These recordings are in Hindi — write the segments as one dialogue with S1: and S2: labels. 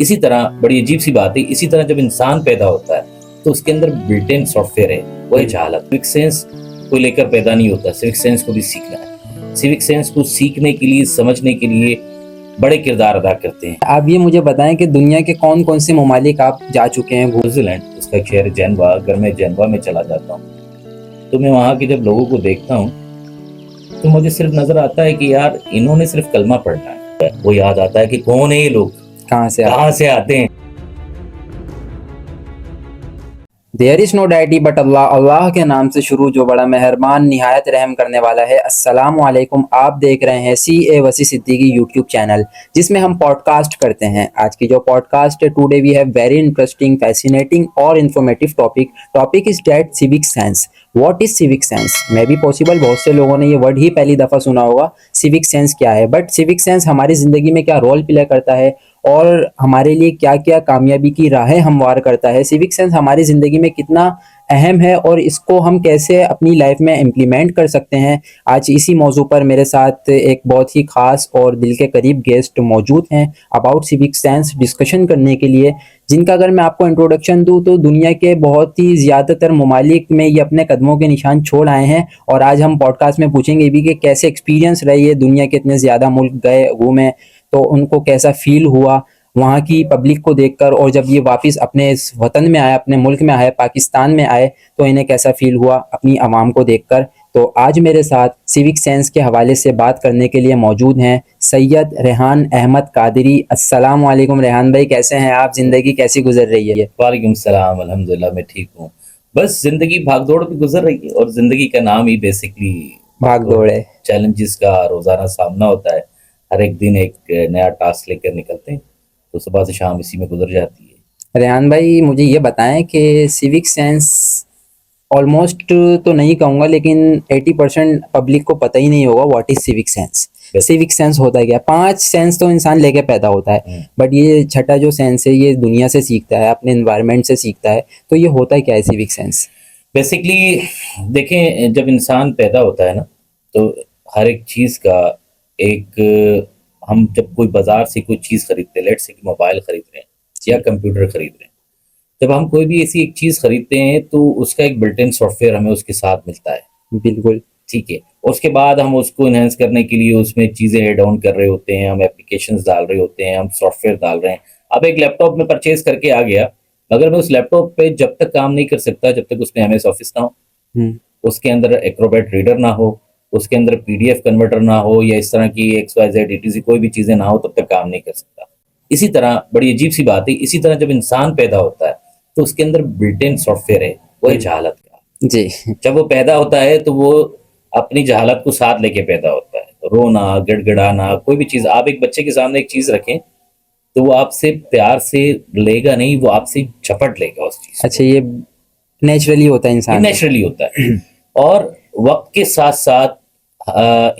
S1: इसी तरह बड़ी अजीब सी बात है, इसी तरह जब इंसान पैदा होता है तो उसके अंदर बिल्ट इन सॉफ्टवेयर है, वो है जहालत। सिविक सेंस को लेकर पैदा नहीं होता, सिविक सेंस को भी सीखना है। सिविक सेंस को सीखने के लिए, समझने के लिए बड़े किरदार अदा करते हैं।
S2: आप ये मुझे बताएं कि दुनिया के कौन कौन से ममालिक आप जा चुके हैं?
S1: न्यूजीलैंड, उसका एक शहर जेनेवा। अगर मैं जेनेवा में चला जाता हूँ तो मैं वहाँ के जब लोगों को देखता हूँ तो मुझे सिर्फ नजर आता है कि यार इन्होंने सिर्फ कलमा पढ़ना है। वो याद आता है कि कौन है ये लोग,
S2: कहाँ से
S1: आते हैं।
S2: There is no daddy but Allah. Allah के नाम से शुरू जो बड़ा मेहरबान निहायत रहम करने वाला है। अस्सलामु अलैकुम। आप देख रहे हैं CA वसी सिद्दीकी यूट्यूब चैनल, जिसमें हम पॉडकास्ट करते हैं। आज की जो पॉडकास्ट है, today we have very interesting, fascinating और informative topic is that civic sense. What is civic sense? Maybe possible बहुत से लोगों ने ये वर्ड ही पहली दफ़ा सुना होगा, सिविक सेंस क्या है। बट सिविक सेंस हमारी ज़िंदगी में क्या रोल प्ले करता है और हमारे लिए क्या क्या कामयाबी की राहें हमवार करता है, सिविक सेंस हमारी ज़िंदगी में कितना अहम है और इसको हम कैसे अपनी लाइफ में इम्प्लीमेंट कर सकते हैं। आज इसी मौजू पर मेरे साथ एक बहुत ही ख़ास और दिल के करीब गेस्ट मौजूद हैं अबाउट सिविक सेंस डिस्कशन करने के लिए, जिनका अगर मैं आपको इंट्रोडक्शन दूं तो दुनिया के बहुत ही ज़्यादातर ममालिक में ये अपने कदमों के निशान छोड़ आए हैं। और आज हम पॉडकास्ट में पूछेंगे भी कि कैसे एक्सपीरियंस रहे, ये दुनिया के इतने ज़्यादा मुल्क गए घूमे तो उनको कैसा फील हुआ वहाँ की पब्लिक को देखकर, और जब ये वापस अपने इस वतन में आए, अपने मुल्क में आए, पाकिस्तान में आए, तो इन्हें कैसा फील हुआ अपनी आवाम को देखकर। तो आज मेरे साथ सिविक सेंस के हवाले से बात करने के लिए मौजूद हैं सैयद रेहान अहमद कादरी। अस्सलाम वालेकुम रेहान भाई, कैसे हैं आप? ज़िंदगी कैसी गुजर रही है?
S1: वालेकुम सलाम, अल्हम्दुलिल्लाह मैं ठीक हूँ। बस जिंदगी भागदौड़ में गुजर रही है और जिंदगी का नाम ही बेसिकली
S2: भागदौड़ है।
S1: चैलेंजेस का रोजाना सामना होता है। हर एक दिन एक नया टास्क लेकर निकलते हैं, तो सुबह से शाम इसी में गुजर जाती है।
S2: रेहान भाई मुझे ये बताएं कि सिविक सेंस ऑलमोस्ट तो नहीं कहूँगा लेकिन 80% पब्लिक को पता ही नहीं होगा what is civic sense. Civic sense होता है क्या? 5 सेंस तो इंसान लेके पैदा होता है, बट ये छठा जो सेंस है ये दुनिया से सीखता है, अपने एनवायरनमेंट से सीखता है। तो ये होता है क्या है सिविक सेंस?
S1: बेसिकली देखें, जब इंसान पैदा होता है ना तो हर एक चीज़ का एक हम जब कोई बाजार से कोई चीज़ खरीदते हैं, लेट्स से कि मोबाइल खरीद रहे हैं या कंप्यूटर खरीद रहे हैं, जब हम कोई भी ऐसी एक चीज़ खरीदते हैं तो उसका एक बिल्ट इन सॉफ्टवेयर हमें उसके साथ मिलता है।
S2: बिल्कुल
S1: ठीक है। उसके बाद हम उसको इन्हेंस करने के लिए उसमें चीज़ें ऐड ऑन कर रहे होते हैं, हम एप्लीकेशंस डाल रहे होते हैं, हम सॉफ्टवेयर डाल रहे हैं। अब एक लैपटॉप में परचेज करके आ गया, मगर मैं उस लैपटॉप पे जब तक काम नहीं कर सकता जब तक उसमें MS ऑफिस ना हो, उसके अंदर एक्रोबैट रीडर ना हो, उसके अंदर PDF कन्वर्टर ना हो, या इस तरह की XYZ ETC कोई भी चीज़ें ना हो, तब तक काम नहीं कर सकता। इसी तरह बड़ी अजीब सी बात है, इसी तरह जब इंसान पैदा होता है तो उसके अंदर बिल्ट इन सॉफ्टवेयर है, वो है जहालत का।
S2: जी।
S1: जब वो पैदा होता है तो वो अपनी जहालत को साथ लेके पैदा होता है। रोना, गिड़गिड़ाना, कोई भी चीज़ आप एक बच्चे के सामने एक चीज़ रखें तो वो आपसे प्यार से लेगा नहीं, वो आपसे झपट लेगा उस चीज़।
S2: अच्छा, ये नेचुरली होता है इंसान,
S1: नेचुरली होता है। और वक्त के साथ साथ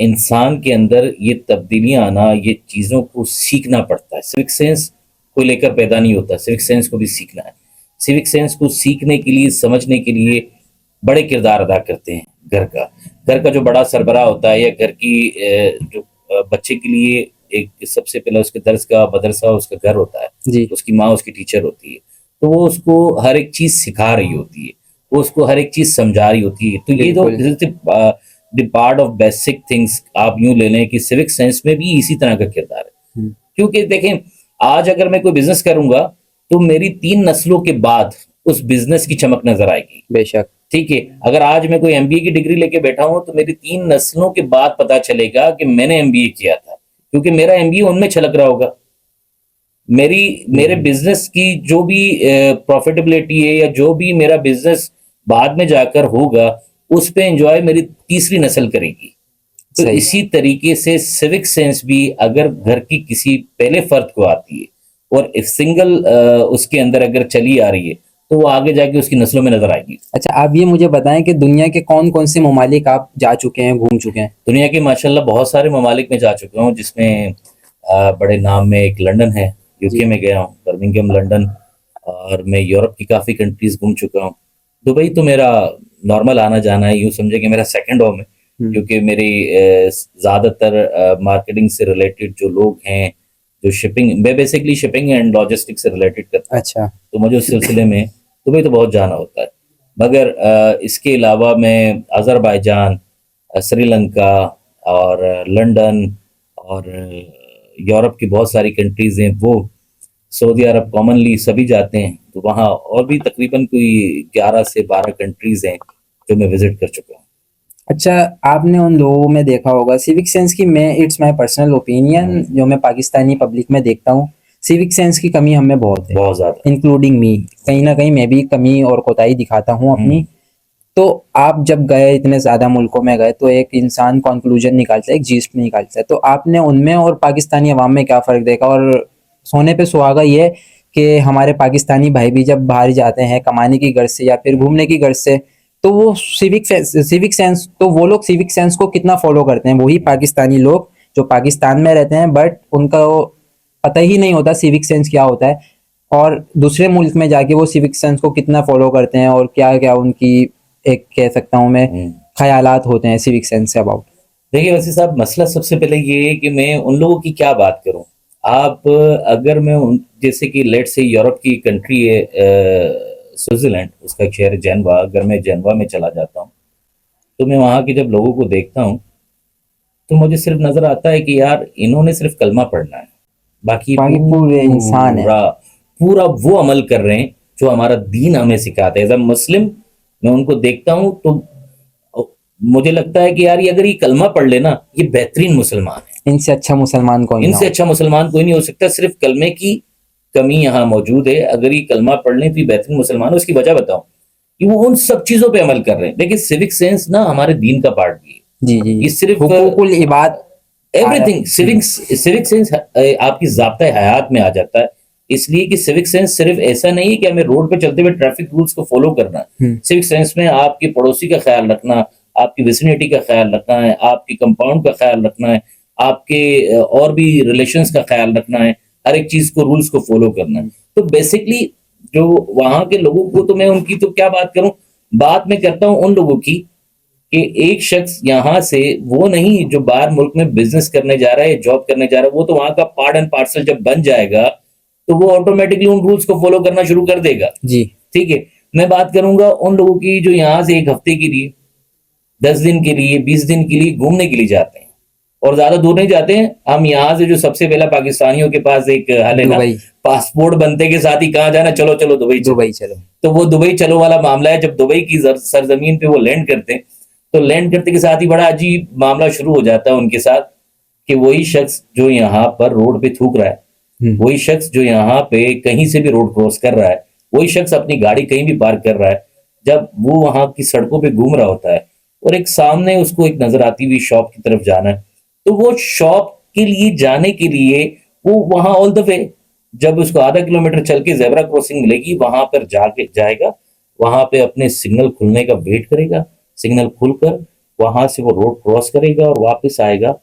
S1: इंसान के अंदर ये तब्दीलियां आना, ये चीज़ों को सीखना पड़ता है। सिविक सेंस को लेकर पैदा नहीं होता, सिविक सेंस को भी सीखना है। सिविक सेंस को सीखने के लिए, समझने के लिए बड़े किरदार अदा करते हैं घर का जो बड़ा सरबराह होता है, या घर की जो बच्चे के लिए एक सबसे पहले उसके दर्स का मदरसा उसका घर होता है
S2: जी।
S1: उसकी माँ उसकी टीचर होती है, तो वो उसको हर एक चीज़ सिखा रही होती है, वो उसको हर एक चीज़ समझा रही होती है। तो ये तो the part of basic things आप यूं ले लें कि सिविक सेंस में भी इसी तरह का किरदार है। क्योंकि देखें, आज अगर मैं कोई बिजनेस करूंगा तो मेरी 3 नस्लों के बाद उस बिजनेस की चमक नजर आएगी।
S2: बेशक।
S1: ठीक है। अगर आज मैं कोई MBA की डिग्री लेके बैठा हूं तो मेरी 3 नस्लों के बाद पता चलेगा कि मैंने MBA किया था, क्योंकि मेरा MBA उनमें छलक रहा होगा। मेरे बिजनेस की जो भी प्रॉफिटेबिलिटी है, या जो भी मेरा बिजनेस बाद में जाकर होगा, उस पे एंजॉय मेरी तीसरी नस्ल करेगी। तो इसी तरीके से सिविक सेंस भी अगर घर की किसी पहले फर्द को आती है और एक सिंगल उसके अंदर अगर चली आ रही है तो वो आगे जाके उसकी नस्लों में नजर आएगी।
S2: अच्छा, आप ये मुझे बताएं कि दुनिया के कौन कौन से ममालिक आप जा चुके हैं, घूम चुके हैं?
S1: दुनिया के माशाल्लाह बहुत सारे ममालिक में जा चुका हूँ, जिसमें बड़े नाम में एक लंदन है, UK में गया हूँ, बर्मिंघम लंदन। और मैं यूरोप की काफ़ी कंट्रीज घूम चुका हूँ। दुबई तो मेरा नॉर्मल आना जाना है, यूँ समझे कि मेरा सेकंड होम है, क्योंकि मेरी ज़्यादातर मार्केटिंग से रिलेटेड जो लोग हैं, जो शिपिंग, मैं बेसिकली शिपिंग एंड लॉजिस्टिक्स से रिलेटेड करता हूँ,
S2: अच्छा।
S1: तो मुझे उस सिलसिले में दुबई तो बहुत जाना होता है। मगर इसके अलावा मैं अज़रबैजान, श्रीलंका और लंदन और यूरोप की बहुत सारी कंट्रीज़ हैं, वो सऊदी अरब कॉमनली सभी जाते हैं, तो वहाँ और भी तकरीबन कोई 11 से 12 कंट्रीज़ हैं जो मैं विज़िट कर चुका हूँ।
S2: अच्छा, आपने उन लोगों में देखा होगा सिविक सेंस की, मैं इट्स माय पर्सनल ओपिनियन, जो मैं पाकिस्तानी पब्लिक में देखता हूँ, सिविक सेंस की कमी हम में बहुत है,
S1: बहुत ज़्यादा।
S2: Including me. कहीं ना कहीं मैं भी कमी और कोताही दिखाता हूँ अपनी। तो आप जब गए, इतने ज़्यादा मुल्कों में गए, तो एक इंसान कंक्लूजन निकालता है, एक जीस्ट निकालता है, तो आपने उनमें और पाकिस्तानी अवाम में क्या फ़र्क देखा? और सोने पे सुहागा ये कि हमारे पाकिस्तानी भाई भी जब बाहर जाते हैं कमाने की गर्ज से या फिर घूमने की गर्ज से, तो वो सिविक सेंस, तो वो लोग सिविक सेंस को कितना फॉलो करते हैं? वही पाकिस्तानी लोग जो पाकिस्तान में रहते हैं, बट उनका वो पता ही नहीं होता सिविक सेंस क्या होता है, और दूसरे मुल्क में जाके वो सिविक सेंस को कितना फॉलो करते हैं, और क्या क्या उनकी, एक कह सकता हूँ मैं, ख्यालात होते हैं सिविक सेंस से अबाउट।
S1: देखिए वैसे साहब, मसला सबसे पहले ये है कि मैं उन लोगों की क्या बात करूं। आप अगर मैं जैसे कि लेट से यूरोप की कंट्री है स्विट्जरलैंड, उसका एक शहर है जेनवा, अगर मैं जेनवा में चला जाता हूं तो मैं वहाँ के जब लोगों को देखता हूं तो मुझे सिर्फ नज़र आता है कि यार इन्होंने सिर्फ कलमा पढ़ना है, बाकी
S2: बाकी पूरे इंसान है।
S1: पूरा पूरा वो अमल कर रहे हैं जो हमारा दीन हमें सिखाता है। एज अ मुस्लिम मैं उनको देखता हूं तो मुझे लगता है कि यार ये अगर ये कलमा पढ़ लेना, ये बेहतरीन मुसलमान है।
S2: इनसे अच्छा मुसलमान कोई ना
S1: इनसे
S2: हो।
S1: अच्छा मुसलमान कोई नहीं हो सकता। सिर्फ कलमे की कमी यहाँ मौजूद है। अगर ये कलमा पढ़ लें तो ये बेहतरीन मुसलमान है। उसकी वजह बताऊं कि वो उन सब चीजों पे अमल कर रहे हैं। देखिए सिविक सेंस ना हमारे दीन का पार्ट भी है।
S2: जी जी,
S1: ये सिर्फ
S2: हुकूकुल इबाद
S1: एवरीथिंग, सिविक सेंस आपकी ज़ाब्ता हयात में आ जाता है। इसलिए कि सिविक सेंस सिर्फ ऐसा नहीं है कि हमें रोड पे चलते हुए ट्रैफिक रूल्स को फॉलो करना है। सिविक सेंस में आपके पड़ोसी का ख्याल रखना, आपकी विसिनिटी का ख्याल रखना है, आपकी कंपाउंड का ख्याल रखना है, आपके और भी रिलेशंस का ख्याल रखना है, हर एक चीज को, रूल्स को फॉलो करना है। तो बेसिकली जो वहां के लोगों को, तो मैं उनकी तो क्या बात करूं, बात मैं करता हूं उन लोगों की कि एक शख्स यहाँ से वो नहीं जो बाहर मुल्क में बिजनेस करने जा रहा है, जॉब करने जा रहा है, वो तो वहां का पार्ट एंड पार्सल जब बन जाएगा तो वो ऑटोमेटिकली उन रूल्स को फॉलो करना शुरू कर देगा।
S2: जी।
S1: ठीक है, मैं बात करूंगा उन लोगों की जो यहाँ से एक हफ्ते के लिए, 10 दिन के लिए, 20 दिन के लिए घूमने के लिए जाते हैं, और ज्यादा दूर नहीं जाते हैं। हम यहाँ से जो सबसे पहला पाकिस्तानियों के पास एक हाल है ना,
S2: दुबई।
S1: पासपोर्ट बनते के साथ ही कहाँ जाना, चलो चलो दुबई चलो।
S2: दुबई चलो।
S1: तो वो दुबई चलो वाला मामला है। जब दुबई की सरजमीन पे वो लैंड करते हैं तो लैंड करते के साथ ही बड़ा अजीब मामला शुरू हो जाता है उनके साथ कि वही शख्स जो यहाँ पर रोड पे थूक रहा है, वही शख्स जो यहाँ पे कहीं से भी रोड क्रॉस कर रहा है, वही शख्स अपनी गाड़ी कहीं भी पार्क कर रहा है, जब वो वहां की सड़कों पे घूम रहा होता है और एक सामने उसको एक नजर आती हुई शॉप की तरफ जाना है, तो वो शॉप के लिए जाने के लिए वो वहां ऑल द वे, जब उसको आधा किलोमीटर चल के जेब्रा क्रॉसिंग मिलेगी वहां पर जाके जाएगा, वहां पे अपने सिग्नल खुलने का वेट करेगा, सिग्नल खुलकर वहां से वो रोड क्रॉस करेगा और वापस आएगा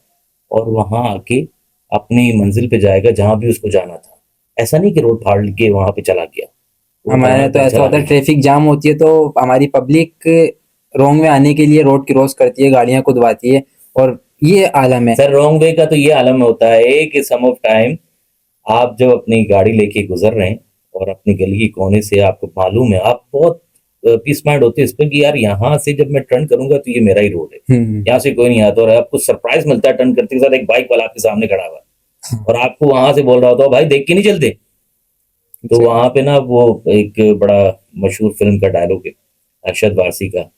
S1: और वहां आके अपनी मंजिल पे जाएगा जहां भी उसको जाना था। ऐसा नहीं कि रोड फाड़ के वहां पे चला गया।
S2: हमारे तो ऐसा होता है, ट्रैफिक जाम होती है तो हमारी पब्लिक रॉन्ग में आने के लिए रोड क्रॉस करती है, गाड़ियां खुदवाती है, और ये आलम है
S1: सर। रॉन्ग वे का तो ये आलम होता है कि सम ऑफ टाइम आप जब अपनी गाड़ी लेके गुजर रहे हैं और अपनी गली के कोने से आपको मालूम है, आप बहुत पीस माइंड होते हैं इस पर कि यार यहाँ से जब मैं टर्न करूंगा तो ये मेरा ही रोड है, यहाँ से कोई नहीं आता, और आपको सरप्राइज मिलता है टर्न करते के साथ एक बाइक वाला आपके सामने खड़ा हुआ और आपको वहां से बोल रहा होता है भाई देख के नहीं चलते। तो वहां पे ना वो एक बड़ा मशहूर फिल्म का डायलॉग है अरशद वारसी का,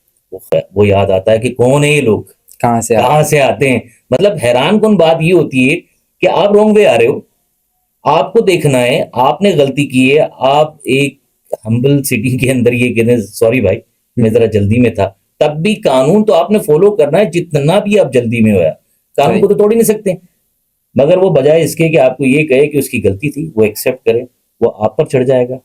S1: वो याद आता है कि कौन है ये लोग,
S2: कहाँ
S1: से आते हैं। मतलब हैरान कौन बात ये होती है कि आप रॉन्ग वे आ रहे हो, आपको देखना है आपने गलती की है, आप एक हम्बल सिटी के अंदर ये कहते हैं सॉरी भाई मैं जरा जल्दी में था, तब भी कानून तो आपने फॉलो करना है जितना भी आप जल्दी में होया, कानून को तो तोड़ ही नहीं सकते। मगर वो बजाय इसके कि आपको ये कहे कि उसकी गलती थी, वो एक्सेप्ट करे, वो आप पर चढ़ जाएगा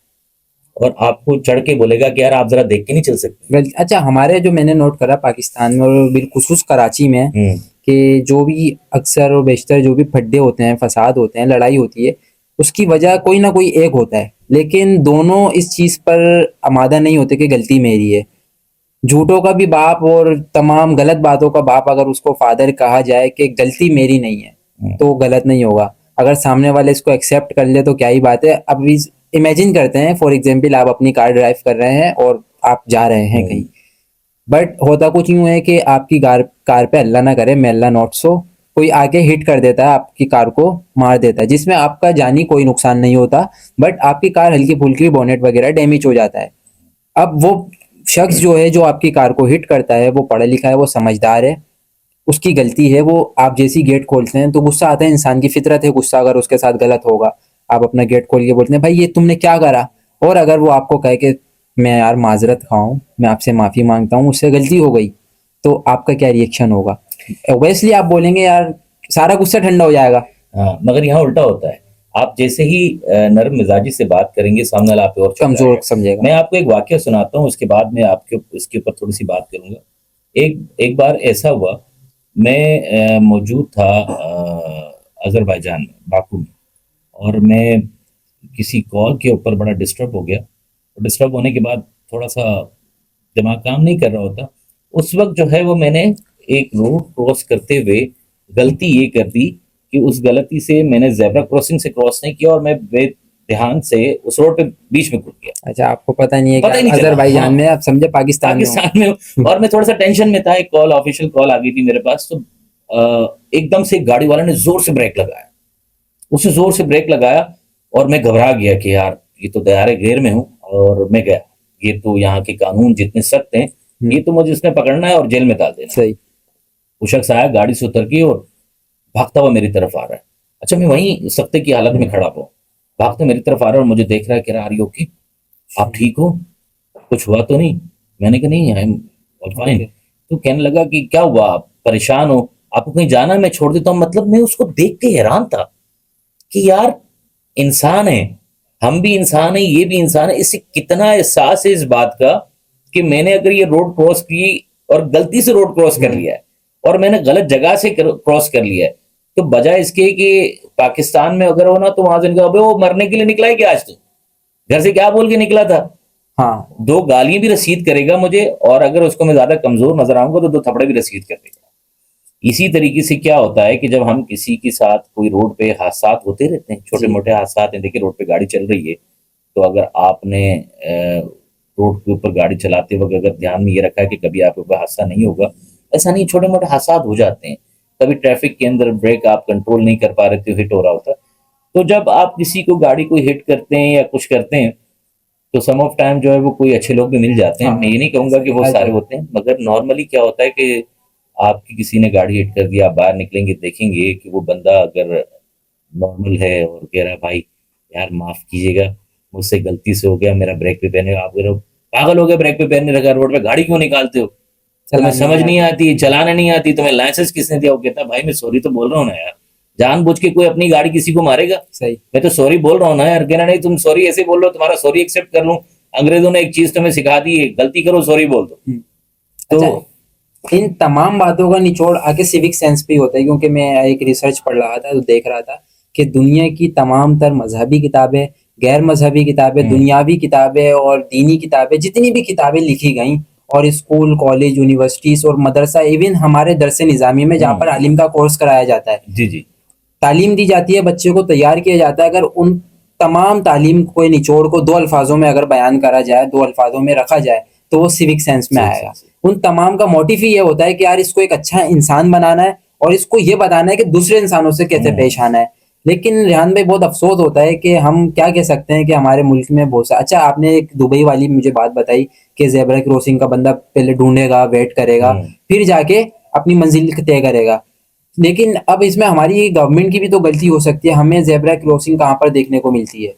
S1: और आपको चढ़ के बोलेगा कि यार आप जरा देख के नहीं चल सकते।
S2: अच्छा, हमारे जो मैंने नोट करा पाकिस्तान में और बिलखुसूस कराची में, कि जो भी अक्सर और बेशतर जो भी फड्डे होते हैं, फसाद होते हैं, लड़ाई होती है, उसकी वजह कोई ना कोई एक होता है, लेकिन दोनों इस चीज़ पर आमादा नहीं होते कि गलती मेरी है। झूठों का भी बाप और तमाम गलत बातों का बाप अगर उसको फादर कहा जाए कि गलती मेरी नहीं है तो गलत नहीं होगा। अगर सामने वाले इसको एक्सेप्ट कर ले तो क्या ही बात है। अब इमेजिन करते हैं फॉर एग्जाम्पल आप अपनी कार ड्राइव कर रहे हैं और आप जा रहे हैं कहीं, बट होता कुछ यूं है कि आपकी कार कार पे अल्लाह ना करे, मे अल्लाह नॉट सो, कोई आके हिट कर देता है, आपकी कार को मार देता है, जिसमें आपका जानी कोई नुकसान नहीं होता, बट आपकी कार हल्की फुल्की बोनेट वगैरह डैमेज हो जाता है। अब वो शख्स जो है जो आपकी कार को हिट करता है वो पढ़ा लिखा है, वो समझदार है, उसकी गलती है, वो आप जैसी गेट खोलते हैं तो गुस्सा आता है, इंसान की फितरत है गुस्सा, अगर उसके साथ गलत होगा आप अपना गेट खोल के बोलते हैं भाई ये तुमने क्या करा, और अगर वो आपको कहे कि मैं यार माजरत खाऊं, मैं आपसे माफी मांगता हूँ, मुझसे गलती हो गई, तो आपका क्या रिएक्शन होगा? ऑब्वियसली आप बोलेंगे यार, सारा गुस्सा ठंडा हो जाएगा।
S1: हाँ, मगर यहाँ उल्टा होता है। आप जैसे ही नर्म मिजाजी से बात करेंगे, सामने वाला आप पे और चिल्लाएगा।
S2: कमजोर समझेगा।
S1: मैं आपको एक वाकया सुनाता हूँ, उसके बाद मैं आपके इसके ऊपर थोड़ी सी बात करूंगा। एक बार ऐसा हुआ, मैं मौजूद था अजरबैजान में, बाकू में, और मैं किसी कॉल के ऊपर बड़ा डिस्टर्ब हो गया। और डिस्टर्ब होने के बाद थोड़ा सा दिमाग काम नहीं कर रहा होता। उस वक्त जो है वो मैंने एक रोड क्रॉस करते हुए गलती ये कर दी कि उस गलती से मैंने जेब्रा क्रॉसिंग से क्रॉस नहीं किया और मैं ध्यान से उस रोड पे बीच में कूद गया।
S2: अच्छा, आपको पता नहीं है
S1: पता ही
S2: कि
S1: नहीं चला।
S2: अजरबैजान
S1: हाँ,
S2: में, आप समझे पाकिस्तान में हो।
S1: पाकिस्तान में और मैं थोड़ा सा टेंशन में था। एक कॉल, ऑफिशियल कॉल आ गई थी मेरे पास, तो एकदम से एक गाड़ी वाले ने जोर से ब्रेक लगाया। उसने जोर से ब्रेक लगाया और मैं घबरा गया कि यार ये तो दायरे घेर में हूँ, और मैं गया, ये तो यहाँ के कानून जितने सख्त हैं, ये तो मुझे इसने पकड़ना है और जेल में डाल देना।
S2: सही।
S1: वो शख्स आया, गाड़ी से उतर के और भागता हुआ मेरी तरफ आ रहा है। अच्छा, मैं वहीं सख्ते की हालत में खड़ा हुआ, भागते मेरी तरफ आ रहा है और मुझे देख रहा है, कह रहा, आर यू ओके, आप ठीक हो, कुछ हुआ तो नहीं? मैंने कहा नहीं, आई एम फाइन। तो कहने लगा कि क्या हुआ, आप परेशान हो, आपको कहीं जाना है, मैं छोड़ देता हूँ। मतलब मैं उसको देख के हैरान था कि यार इंसान है, हम भी इंसान है, ये भी इंसान है, इससे कितना एहसास है इस बात का कि मैंने अगर ये रोड क्रॉस की और गलती से रोड क्रॉस कर लिया है और मैंने गलत जगह से क्रॉस कर लिया है, तो बजाय इसके कि पाकिस्तान में अगर हो ना तो वहां से निकला, अबे वो मरने के लिए निकला है क्या आज? तो घर से क्या बोल के निकला था?
S2: हाँ,
S1: 2 गालियां भी रसीद करेगा मुझे, और अगर उसको मैं ज्यादा कमजोर नजर आऊंगा तो 2 थप्पड़े भी रसीद कर देगा। इसी तरीके से क्या होता है कि जब हम किसी के साथ कोई रोड पे हादसा होते रहते हैं, छोटे मोटे हादसा हैं, देखिए रोड पे गाड़ी चल रही है, तो अगर आपने रोड के ऊपर गाड़ी चलाते वक्त अगर ध्यान में ये रखा है कि कभी आपके ऊपर हादसा नहीं होगा, ऐसा नहीं, छोटे मोटे हादसा हो जाते हैं। कभी ट्रैफिक के अंदर ब्रेक आप कंट्रोल नहीं कर पा रहे थे, हिट हो रहा होता। तो जब आप किसी को गाड़ी को हिट करते हैं या कुछ करते हैं, तो सम ऑफ टाइम जो है वो कोई अच्छे लोग भी मिल जाते हैं। मैं ये नहीं कहूंगा कि वो सारे होते हैं, मगर नॉर्मली क्या होता है कि आपकी किसी ने गाड़ी हिट कर दिया, आप बाहर निकलेंगे, देखेंगे कि वो बंदा अगर नॉर्मल है और कह रहा है भाई यार माफ कीजिएगा, मुझसे गलती से हो गया, मेरा ब्रेक पे पहने, आप कह रहे हो पागल हो गए, ब्रेक पे पहनने रखा, रोड पे गाड़ी क्यों निकालते हो, तुम्हें समझ नहीं आती, चलाना नहीं आती, तुम्हें लाइसेंस किसने दिया? वो कहता भाई मैं सॉरी तो बोल रहा हूँ ना यार, जानबूझ के कोई अपनी गाड़ी किसी को मारेगा?
S2: सही।
S1: मैं तो सॉरी बोल रहा हूँ ना यार। कहना नहीं तुम सॉरी ऐसे बोल रहे हो, तुम्हारा सॉरी एक्सेप्ट कर लूं? अंग्रेजों ने एक चीज तुम्हें सिखा दी है, गलती करो सॉरी बोल दो। तो
S2: अच्छा, इन तमाम बातों का निचोड़ आगे सिविक सेंस पे होता है, क्योंकि मैं एक रिसर्च पढ़ रहा था तो देख रहा था कि दुनिया की तमाम तर मजहबी किताबें, गैर मजहबी किताबें, दुनियावी किताबें और दीनी किताबें, जितनी भी किताबें लिखी गई, और स्कूल, कॉलेज, यूनिवर्सिटीज और मदरसा, इवन हमारे दरसे निज़ामी में जहाँ पर आलिम का कोर्स कराया जाता है,
S1: जी जी,
S2: तालीम दी जाती है, बच्चे को तैयार किया जाता है, अगर उन तमाम तालीम को निचोड़ को 2 अल्फाजों में अगर बयान करा जाए, 2 अल्फाजों में रखा जाए, तो वो सिविक सेंस में आएगा। उन तमाम का मोटिव ही ये होता है कि यार इसको एक अच्छा इंसान बनाना है और इसको ये बताना है कि दूसरे इंसानों से कैसे पेश आना है। लेकिन रेहान भाई, बहुत अफसोस होता है कि हम क्या कह सकते हैं कि हमारे मुल्क में बहुत सा, अच्छा आपने एक दुबई वाली मुझे बात बताई कि ज़ेब्रा क्रॉसिंग का बंदा पहले ढूंढेगा, वेट करेगा, फिर जाके अपनी मंजिल तय करेगा। लेकिन अब इसमें हमारी गवर्नमेंट की भी तो गलती हो सकती है, हमें ज़ेब्रा क्रॉसिंग कहाँ पर देखने को मिलती है?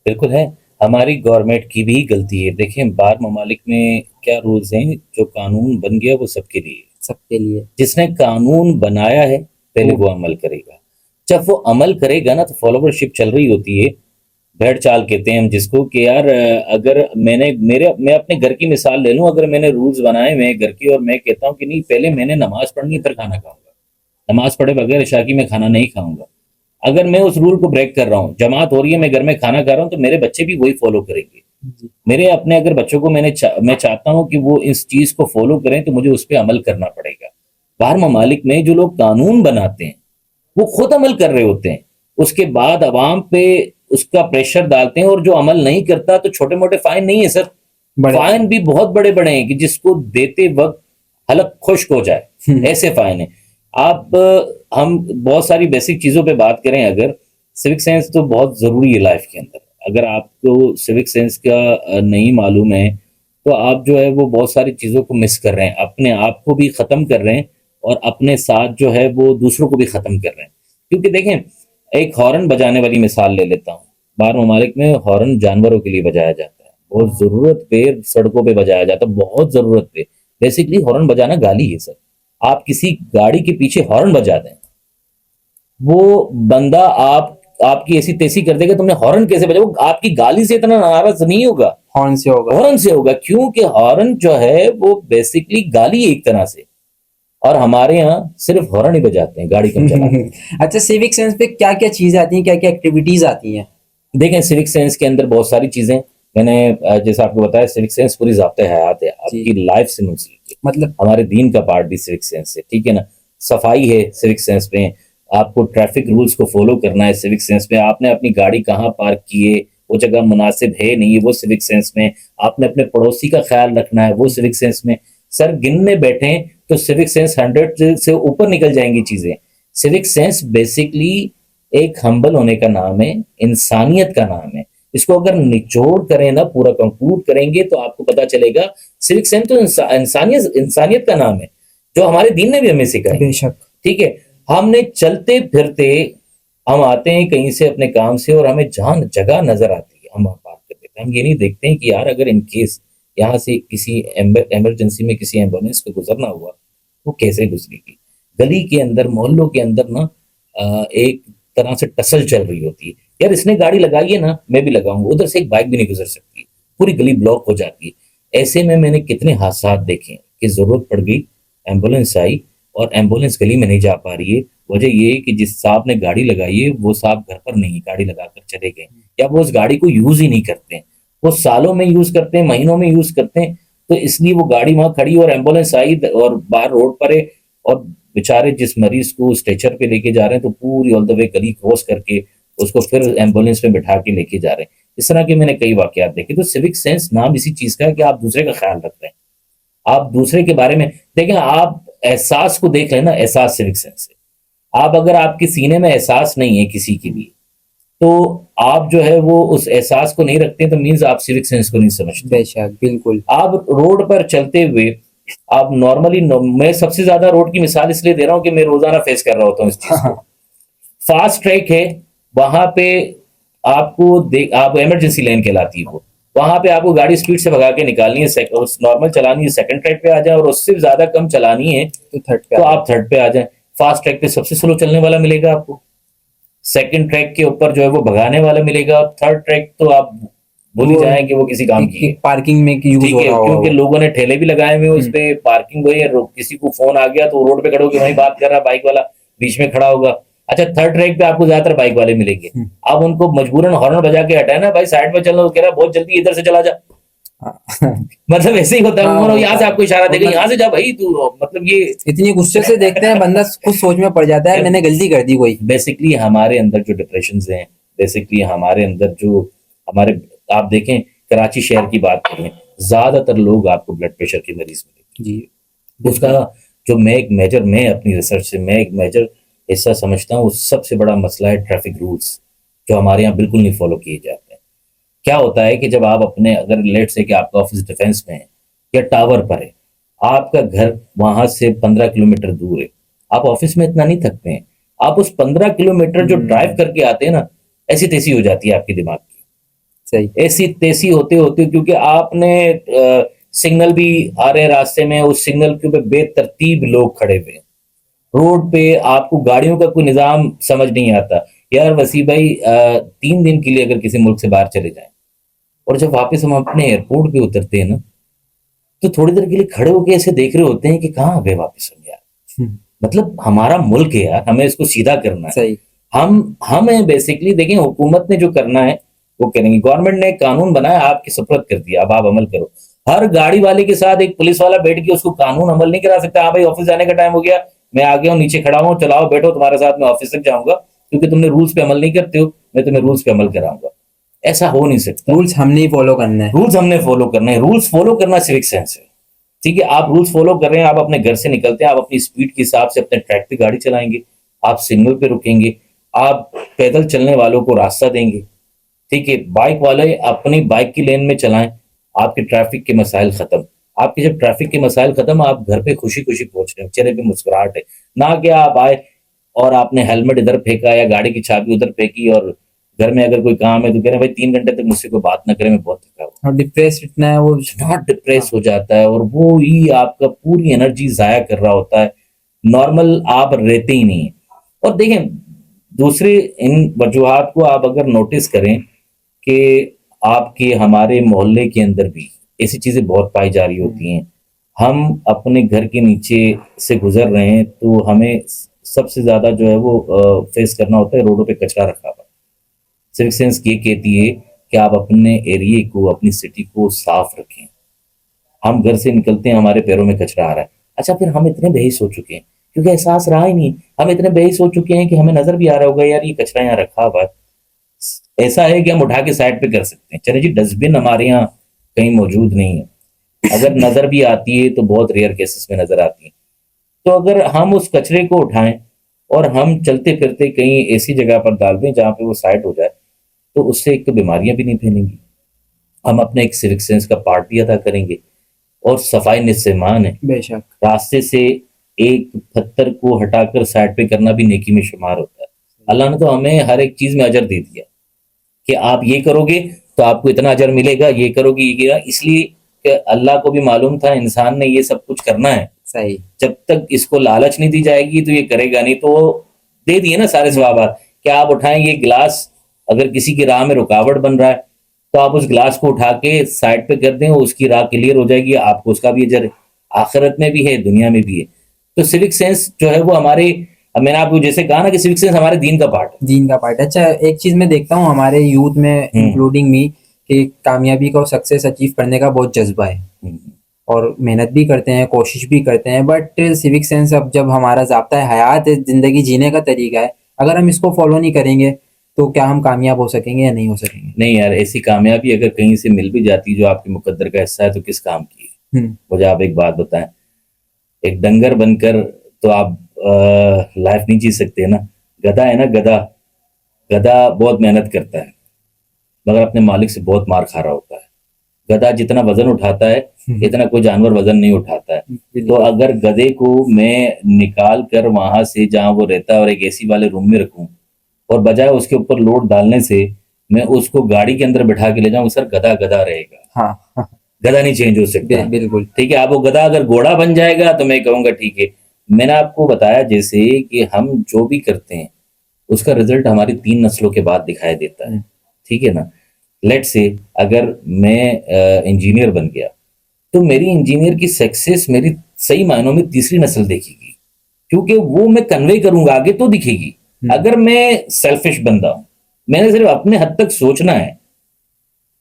S1: बिल्कुल है, हमारी गवर्नमेंट की भी गलती है। देखें बाहर ममालिक में क्या रूल्स हैं, जो कानून बन गया वो सबके लिए,
S2: सबके लिए।
S1: जिसने कानून बनाया है पहले वो अमल करेगा। जब वो अमल करेगा ना तो फॉलोवरशिप चल रही होती है, भेड़ चाल कहते हैं हम जिसको, कि यार अगर मैं अपने घर की मिसाल ले लूं, अगर मैंने रूल्स बनाए हुए घर के और मैं कहता हूं कि नहीं पहले मैंने नमाज पढ़नी फिर खाना खाऊंगा, नमाज पढ़े बगैर इशा की मैं खाना नहीं खाऊंगा, अगर मैं उस रूल को ब्रेक कर रहा हूँ, जमात हो रही है, मैं घर में खाना खा रहा हूँ, तो मेरे बच्चे भी वही फॉलो करेंगे। मेरे अपने अगर बच्चों को मैं चाहता हूँ कि वो इस चीज को फॉलो करें, तो मुझे उस पर अमल करना पड़ेगा। बाहर ममालिक में जो लोग कानून बनाते हैं वो खुद अमल कर रहे होते हैं, उसके बाद अवाम पे उसका प्रेशर डालते हैं, और जो अमल नहीं करता तो छोटे मोटे फाइन नहीं है सर,
S2: बड़े
S1: फाइन भी बहुत बड़े बड़े हैं कि जिसको देते वक्त हलक खुश्क हो जाए, ऐसे फाइन है। आप हम बहुत सारी बेसिक चीजों पे बात करें, अगर सिविक सेंस तो बहुत जरूरी है लाइफ के अंदर। अगर आपको सिविक सेंस का नहीं मालूम है तो आप जो है वो बहुत सारी चीजों को मिस कर रहे हैं, अपने आप को भी खत्म कर रहे हैं और अपने साथ जो है वो दूसरों को भी खत्म कर रहे हैं। क्योंकि देखें, एक हॉर्न बजाने वाली मिसाल ले लेता हूँ। बाहर ममालिक में हॉर्न जानवरों के लिए बजाया जाता है, बहुत जरूरत पे सड़कों पे बजाया जाता है, बहुत जरूरत पे। बेसिकली हॉर्न बजाना गाली है सर। आप किसी गाड़ी के पीछे हॉर्न बजा दें, वो बंदा आपकी ऐसी तैसी कर देगा, तुमने हॉर्न कैसे बजा, वो आपकी गाली से इतना नाराज नहीं होगा,
S2: हॉर्न से होगा।
S1: हॉर्न से होगा। क्योंकि हॉर्न जो है वो बेसिकली गाली है एक तरह से, और हमारे यहाँ सिर्फ हॉर्न ही बजाते हैं, गाड़ी कम चलाते हैं।
S2: अच्छा, सिविक सेंस पे क्या क्या चीजें आती हैं, क्या क्या एक्टिविटीज आती हैं?
S1: देखें, सिविक सेंस के अंदर बहुत सारी चीजें, मैंने जैसे आपको बताया, सिविक सेंस पूरी ज़ाब्ते हयात है, आपकी लाइफ से मुंसलिक है।
S2: मतलब
S1: हमारे दीन का पार्ट भी सिविक सेंस है, ठीक है ना। सफाई है सिविक सेंस में, आपको ट्रैफिक रूल्स को फॉलो करना है सिविक सेंस में, आपने अपनी गाड़ी कहाँ पार्क की है, वो जगह मुनासिब है नहीं है, वो सिविक सेंस में, आपने अपने पड़ोसी का ख्याल रखना है, वो सिविक सेंस में। सर गिनने बैठे तो सिविक सेंस 100 से ऊपर निकल जाएंगी चीजें। सिविक सेंस बेसिकली एक हम्बल होने का नाम है, इंसानियत का नाम है। इसको अगर निचोड़ करें ना, पूरा कंक्लूड करेंगे तो आपको पता चलेगा सिविक सेंस तो इंसानियत इंसानियत का नाम है, जो हमारे दीन ने भी हमें सिखाया।
S2: बेशक।
S1: ठीक है, हमने चलते फिरते, हम आते हैं कहीं से अपने काम से और हमें जहां जगह नजर आती है हम वहां पार्क कर देते हैं। हम ये नहीं देखते हैं कि यार अगर इन केस यहाँ से किसी इमरजेंसी में किसी एम्बुलेंस को गुजरना हुआ, वो कैसे गुजरेगी। गली के अंदर, मोहल्लों के अंदर ना एक तरह से टसल चल रही होती है, यार इसने गाड़ी लगाई है ना, मैं भी लगाऊंगा, उधर से एक बाइक भी नहीं गुजर सकती, पूरी गली ब्लॉक हो जाती है। ऐसे में मैंने कितने हादसात देखे कि जरूरत पड़ गई, एम्बुलेंस आई और एम्बुलेंस गली में नहीं जा पा रही है। वजह ये है कि जिस साहब ने गाड़ी लगाई है वो साहब घर पर नहीं, गाड़ी लगाकर चले गए, या वो उस गाड़ी को यूज ही नहीं करते हैं, वो सालों में यूज करते हैं, महीनों में यूज करते हैं, तो इसलिए वो गाड़ी वहां खड़ी और एम्बुलेंस आई और बाहर रोड पर है, और बेचारे जिस मरीज को स्ट्रेचर पे लेके जा रहे हैं तो पूरी ऑल द वे गली क्रॉस करके उसको फिर एम्बुलेंस में बिठा के लेके जा रहे हैं। इस तरह के मैंने कई वाकयात देखे। तो सिविक सेंस नाम इसी चीज का है कि आप दूसरे का ख्याल रख रहे हैं, आप दूसरे के बारे में देखें, आप एहसास को देख लें ना, एहसास सिविक सेंस है। आप अगर आपके सीने में एहसास नहीं है किसी के लिए, तो आप जो है वो उस एहसास को नहीं रखते, तो मीन्स आप सिविक सेंस को नहीं समझते।
S2: बेशक, बिल्कुल।
S1: आप रोड पर चलते हुए, आप नॉर्मली, मैं सबसे ज्यादा रोड की मिसाल इसलिए दे रहा हूं कि मैं रोजाना फेस कर रहा होता हूँ इस चीज को। फास्ट ट्रैक है, वहां पे आपको आप इमरजेंसी लेन कहलाती है वो, वहां पे आपको गाड़ी स्पीड से भगा के निकालनी है, नॉर्मल चलानी है, सेकंड ट्रैक पे आ जाए, और उससे ज्यादा कम चलानी है
S2: तो थर्ड पे
S1: तो आप थर्ड पे आ जाए। फास्ट ट्रैक पे सबसे स्लो चलने वाला मिलेगा आपको, सेकंड ट्रैक के ऊपर जो है वो भगाने वाला मिलेगा, थर्ड ट्रैक तो आप भूल ही जाएं कि वो किसी काम की है।
S2: पार्किंग में यूज
S1: ठीक
S2: हो
S1: है,
S2: रहा होगा
S1: क्योंकि
S2: वो।
S1: लोगों ने ठेले भी लगाए हुए उस पे, पार्किंग हुई है, किसी को फोन आ गया तो रोड पे खड़े होकर वहीं बात कर रहा, बाइक वाला बीच में खड़ा होगा। अच्छा, थर्ड ट्रैक पे आपको ज्यादातर बाइक वाले मिलेंगे, आप उनको मजबूरन हॉर्न बजा के हटाए ना, भाई साइड पे चलना, वो कह रहा है बहुत जल्दी इधर से चला जा। मतलब ऐसे ही होता है,
S2: हाँ,
S1: यहाँ से आपको इशारा देगा, यहाँ से जा भाई तू, मतलब ये
S2: इतनी गुस्से से देखते हैं, बंदा खुद सोच में पड़ जाता है मैंने गलती कर दी कोई।
S1: बेसिकली हमारे अंदर जो डिप्रेशन हैं, बेसिकली हमारे अंदर जो हमारे, आप देखें कराची शहर की बात करें, ज्यादातर लोग आपको ब्लड प्रेशर के मरीज मिलेंगे
S2: जी।
S1: उसका जो मैं अपनी रिसर्च से मैं एक मेजर हिस्सा समझता हूँ, सबसे बड़ा मसला है ट्रैफिक रूल्स, जो हमारे यहाँ बिल्कुल नहीं फॉलो किए जाते हैं। क्या होता है कि जब आप अपने, अगर लेट से कि आपका ऑफिस डिफेंस में है या टावर पर है, आपका घर वहां से 15 किलोमीटर दूर है, आप ऑफिस में इतना नहीं थकते हैं, आप उस 15 किलोमीटर जो ड्राइव करके आते हैं ना, ऐसी तैसी हो जाती है आपके दिमाग की,
S2: सही।
S1: ऐसी तैसी होते होते, क्योंकि आपने सिग्नल भी आ रहे हैं रास्ते में, उस सिग्नल के ऊपर बेतरतीब लोग खड़े हुए हैं रोड पे, आपको गाड़ियों का कोई निजाम समझ नहीं आता। यार वसी भाई, 3 दिन के लिए अगर किसी मुल्क से बाहर चले जाएं, और जब वापस हम अपने एयरपोर्ट पे उतरते हैं ना, तो थोड़ी देर के लिए खड़े होकर ऐसे देख रहे होते हैं कि कहाँ आ गए वापस हम यार। मतलब हमारा मुल्क है यार, हमें इसको सीधा करना है।
S2: सही।
S1: हमें बेसिकली देखें, हुकूमत ने जो करना है वो करेंगे, गवर्नमेंट ने एक कानून बनाया, आपकी सुपुर्द कर दिया, अब आप अमल करो। हर गाड़ी वाले के साथ एक पुलिस वाला बैठ के उसको कानून अमल नहीं करा सकता। हाँ भाई, ऑफिस जाने का टाइम हो गया, मैं आ गया हूँ, नीचे खड़ा हूँ, चलाओ बैठो, तुम्हारे साथ मैं ऑफिस तक जाऊंगा, क्योंकि तुमने रूल्स पे अमल नहीं करते हो, मैं तुम्हें रूल्स पे अमल कराऊंगा। ऐसा हो नहीं सकता।
S2: रूल्स हमने ही फॉलो करने हैं।
S1: रूल्स हमने फॉलो करने हैं, रूल्स फॉलो करना सिविक सेंस है। ठीक है, आप रूल्स फॉलो कर रहे हैं, आप अपने घर से निकलते हैं, आप अपनी स्पीड के हिसाब से अपने ट्रैक पे गाड़ी चलाएंगे, आप सिग्नल पे रुकेंगे, आप पैदल चलने वालों को रास्ता देंगे। ठीक है, बाइक वाले अपनी बाइक की लेन में चलाएं, आपके ट्रैफिक के मसाइल खत्म। आपके जब ट्रैफिक के मसाइल खत्म, आप घर पे खुशी खुशी पहुंच रहे हो, चेहरे पे मुस्कुराहट है। ना कि आप आए और आपने हेलमेट इधर फेंका या गाड़ी की चाबी उधर फेंकी, और घर में अगर कोई काम है तो कह रहे हैं भाई 3 घंटे तक मुझसे कोई बात ना करे, मैं बहुत थका हुआ।
S2: और डिप्रेस इतना है वो।
S1: बहुत डिप्रेस हो जाता है, और वो ही आपका पूरी एनर्जी जाया कर रहा होता है। नॉर्मल आप रहते ही नहीं है। और देखें, दूसरे इन वजूहात को आप अगर नोटिस करें कि आपके हमारे मोहल्ले के अंदर भी ऐसी चीजें बहुत पाई जा रही होती हैं। हम अपने घर के नीचे से गुजर रहे हैं तो हमें सबसे ज्यादा जो है वो फेस करना होता है रोडों पे कचरा रखा हुआ। सिविक सेंस ये कहती है कि आप अपने एरिया को, अपनी सिटी को साफ रखें। हम घर से निकलते हैं, हमारे पैरों में कचरा आ रहा है। अच्छा, फिर हम इतने बेहिस हो चुके हैं, क्योंकि एहसास रहा ही नहीं, हम इतने बेहिस हो चुके हैं कि हमें नजर भी आ रहा होगा यार ये कचरा यहाँ रखा हुआ है। ऐसा है कि हम उठा के साइड पे कर सकते हैं। चले जी, डस्टबिन हमारे यहाँ कहीं मौजूद नहीं है, अगर नजर भी आती है तो बहुत रेयर केसेस में नजर आती है। तो अगर हम उस कचरे को उठाएं और हम चलते फिरते कहीं ऐसी जगह पर डाल दें जहाँ पे वो साइड हो जाए, तो उससे एक तो बीमारियां भी नहीं फैलेंगी, हम अपने एक सिविक सेंस का पार्ट भी अदा करेंगे। और सफाई निस्समान है,
S2: बेशक।
S1: रास्ते से एक पत्थर को हटाकर साइड पे करना भी नेकी में शुमार होता है। अल्लाह ने तो हमें हर एक चीज में अजर दे दिया कि आप ये करोगे तो आपको इतना अजर मिलेगा, ये करोगे ये गिरा। इसलिए कि अल्लाह को भी मालूम था इंसान ने ये सब कुछ करना है,
S2: सही।
S1: जब तक इसको लालच नहीं दी जाएगी तो ये करेगा नहीं। तो वो दे दिए ना सारे सवाबात कि आप उठाएं ये गिलास, अगर किसी की राह में रुकावट बन रहा है तो आप उस गिलास को उठा के साइड पे कर दें, उसकी राह क्लियर हो जाएगी, आपको उसका भी अजर आखिरत में भी है, दुनिया में भी है। तो सिविक सेंस जो है वो हमारे, अब मैंने आपको जैसे कहा ना कि सिविक सेंस हमारे दीन का पार्ट है।
S2: दीन का पार्ट। अच्छा, एक चीज मैं देखता हूँ हमारे यूथ में, इंक्लूडिंग मी, कि कामयाबी का और सक्सेस अचीव करने का बहुत जज्बा है और मेहनत भी करते हैं, कोशिश भी करते हैं, बट सिविक सेंस अब जब हमारा ज़ाब्ता है हयात है, ज़िंदगी जीने का तरीका है, अगर हम इसको फॉलो नहीं करेंगे तो क्या हम कामयाब हो सकेंगे या नहीं हो सकेंगे?
S1: नहीं यार, ऐसी कामयाबी अगर कहीं से मिल भी जाती जो आपके मुकद्दर का हिस्सा है तो किस काम की है? मुझे आप एक बात बताएं, एक डंगर बनकर तो आप लाइफ नहीं जी सकते ना। गधा है ना, गधा, गधा बहुत मेहनत करता है मगर अपने मालिक से बहुत मार खा रहा होता है। गधा जितना वजन उठाता है इतना कोई जानवर वजन नहीं उठाता है। तो अगर गधे को मैं निकाल कर वहां से जहां वो रहता है और एक एसी वाले रूम में रखूं, और बजाय उसके ऊपर लोड डालने से मैं उसको गाड़ी के अंदर बिठा के ले जाऊं, सर गधा गधा रहेगा।
S2: हाँ,
S1: गधा नहीं चेंज हो सकता।
S2: बिल्कुल।
S1: ठीक है, आप वो गधा अगर घोड़ा बन जाएगा तो मैं कहूंगा ठीक है। मैंने आपको बताया जैसे कि हम जो भी करते हैं उसका रिजल्ट हमारी 3 नस्लों के बाद दिखाई देता है। ठीक है ना। लेट से अगर मैं इंजीनियर बन गया तो मेरी इंजीनियर की सक्सेस मेरी सही मायनों में तीसरी नस्ल देखेगी, क्योंकि वो मैं कन्वे करूंगा आगे तो दिखेगी। अगर मैं सेल्फिश बंदा हूं, मैंने सिर्फ अपने हद तक सोचना है,